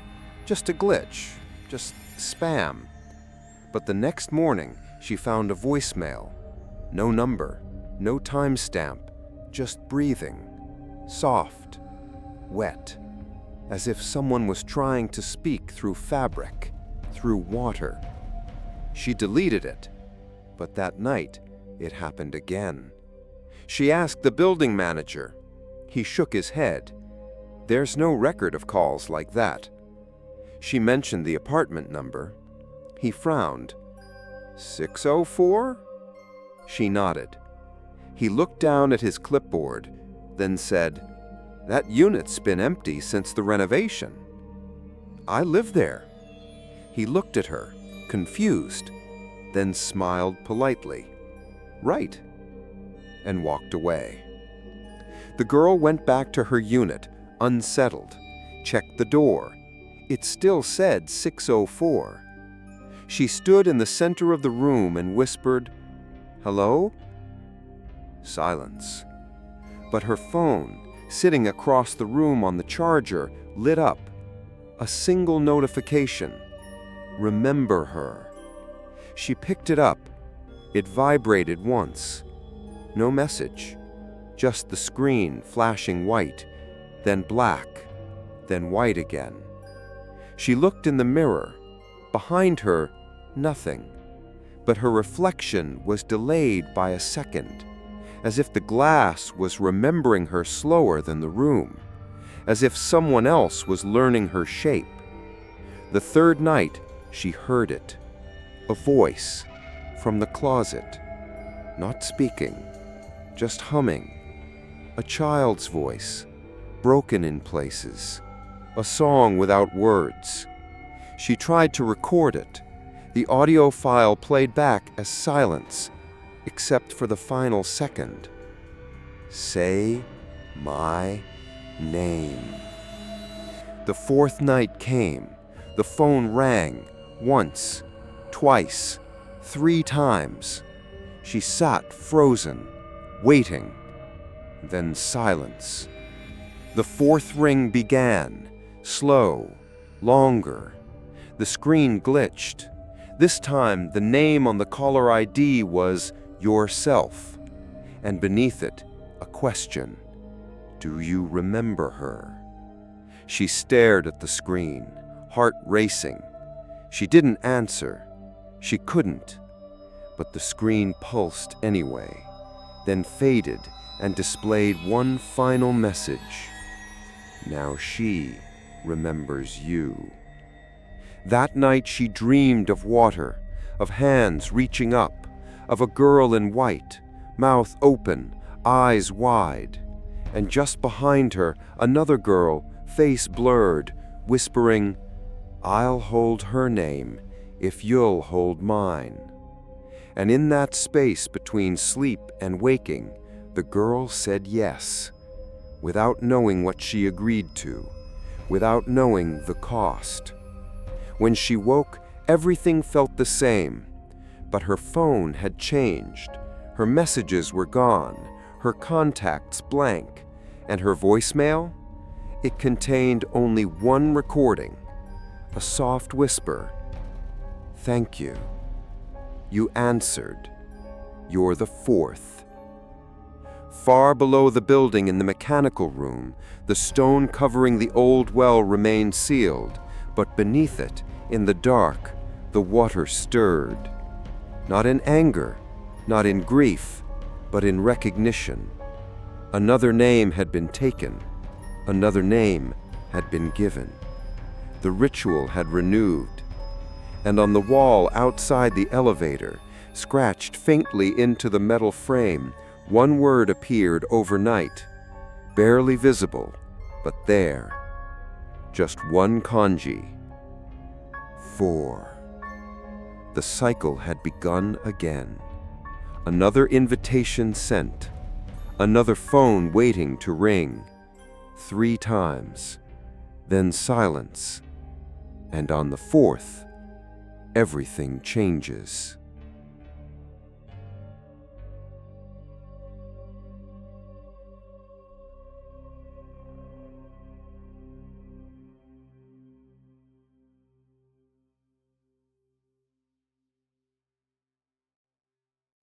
Just a glitch, just spam. But the next morning, she found a voicemail. No number, no timestamp, just breathing. Soft, wet, as if someone was trying to speak through fabric, through water. She deleted it, but that night, it happened again. She asked the building manager. He shook his head. There's no record of calls like that. She mentioned the apartment number. He frowned. 604? She nodded. He looked down at his clipboard, then said, That unit's been empty since the renovation. I live there. He looked at her, confused, then smiled politely. Right. And walked away. The girl went back to her unit, unsettled, checked the door. It still said 604. She stood in the center of the room and whispered, Hello? Silence. But her phone, sitting across the room on the charger, lit up. A single notification. Remember her. She picked it up. It vibrated once. No message. Just the screen flashing white, then black, then white again. She looked in the mirror. Behind her, nothing. But her reflection was delayed by a second, as if the glass was remembering her slower than the room, as if someone else was learning her shape. The third night, she heard it. A voice from the closet, not speaking, just humming. A child's voice, broken in places. A song without words. She tried to record it. The audio file played back as silence, except for the final second. Say my name. The fourth night came. The phone rang, once, twice, 3 times. She sat frozen, waiting. Then silence. The fourth ring began, slow, longer. The screen glitched. This time, the name on the caller ID was yourself, and beneath it, a question. Do you remember her? She stared at the screen, heart racing. She didn't answer. She couldn't. But the screen pulsed anyway, then faded and displayed one final message. Now she remembers you. That night she dreamed of water, of hands reaching up, of a girl in white, mouth open, eyes wide, and just behind her another girl, face blurred, whispering, I'll hold her name if you'll hold mine. And in that space between sleep and waking, the girl said yes, without knowing what she agreed to, without knowing the cost. When she woke, everything felt the same, but her phone had changed. Her messages were gone, her contacts blank, and her voicemail? It contained only one recording, a soft whisper. "Thank you. You answered. You're the fourth." Far below the building in the mechanical room, the stone covering the old well remained sealed, but beneath it, in the dark, the water stirred. Not in anger, not in grief, but in recognition. Another name had been taken. Another name had been given. The ritual had renewed. And on the wall outside the elevator, scratched faintly into the metal frame, one word appeared overnight, barely visible, but there. Just one kanji. 4. The cycle had begun again. Another invitation sent. Another phone waiting to ring. 3 times. Then silence. And on the 4th, everything changes.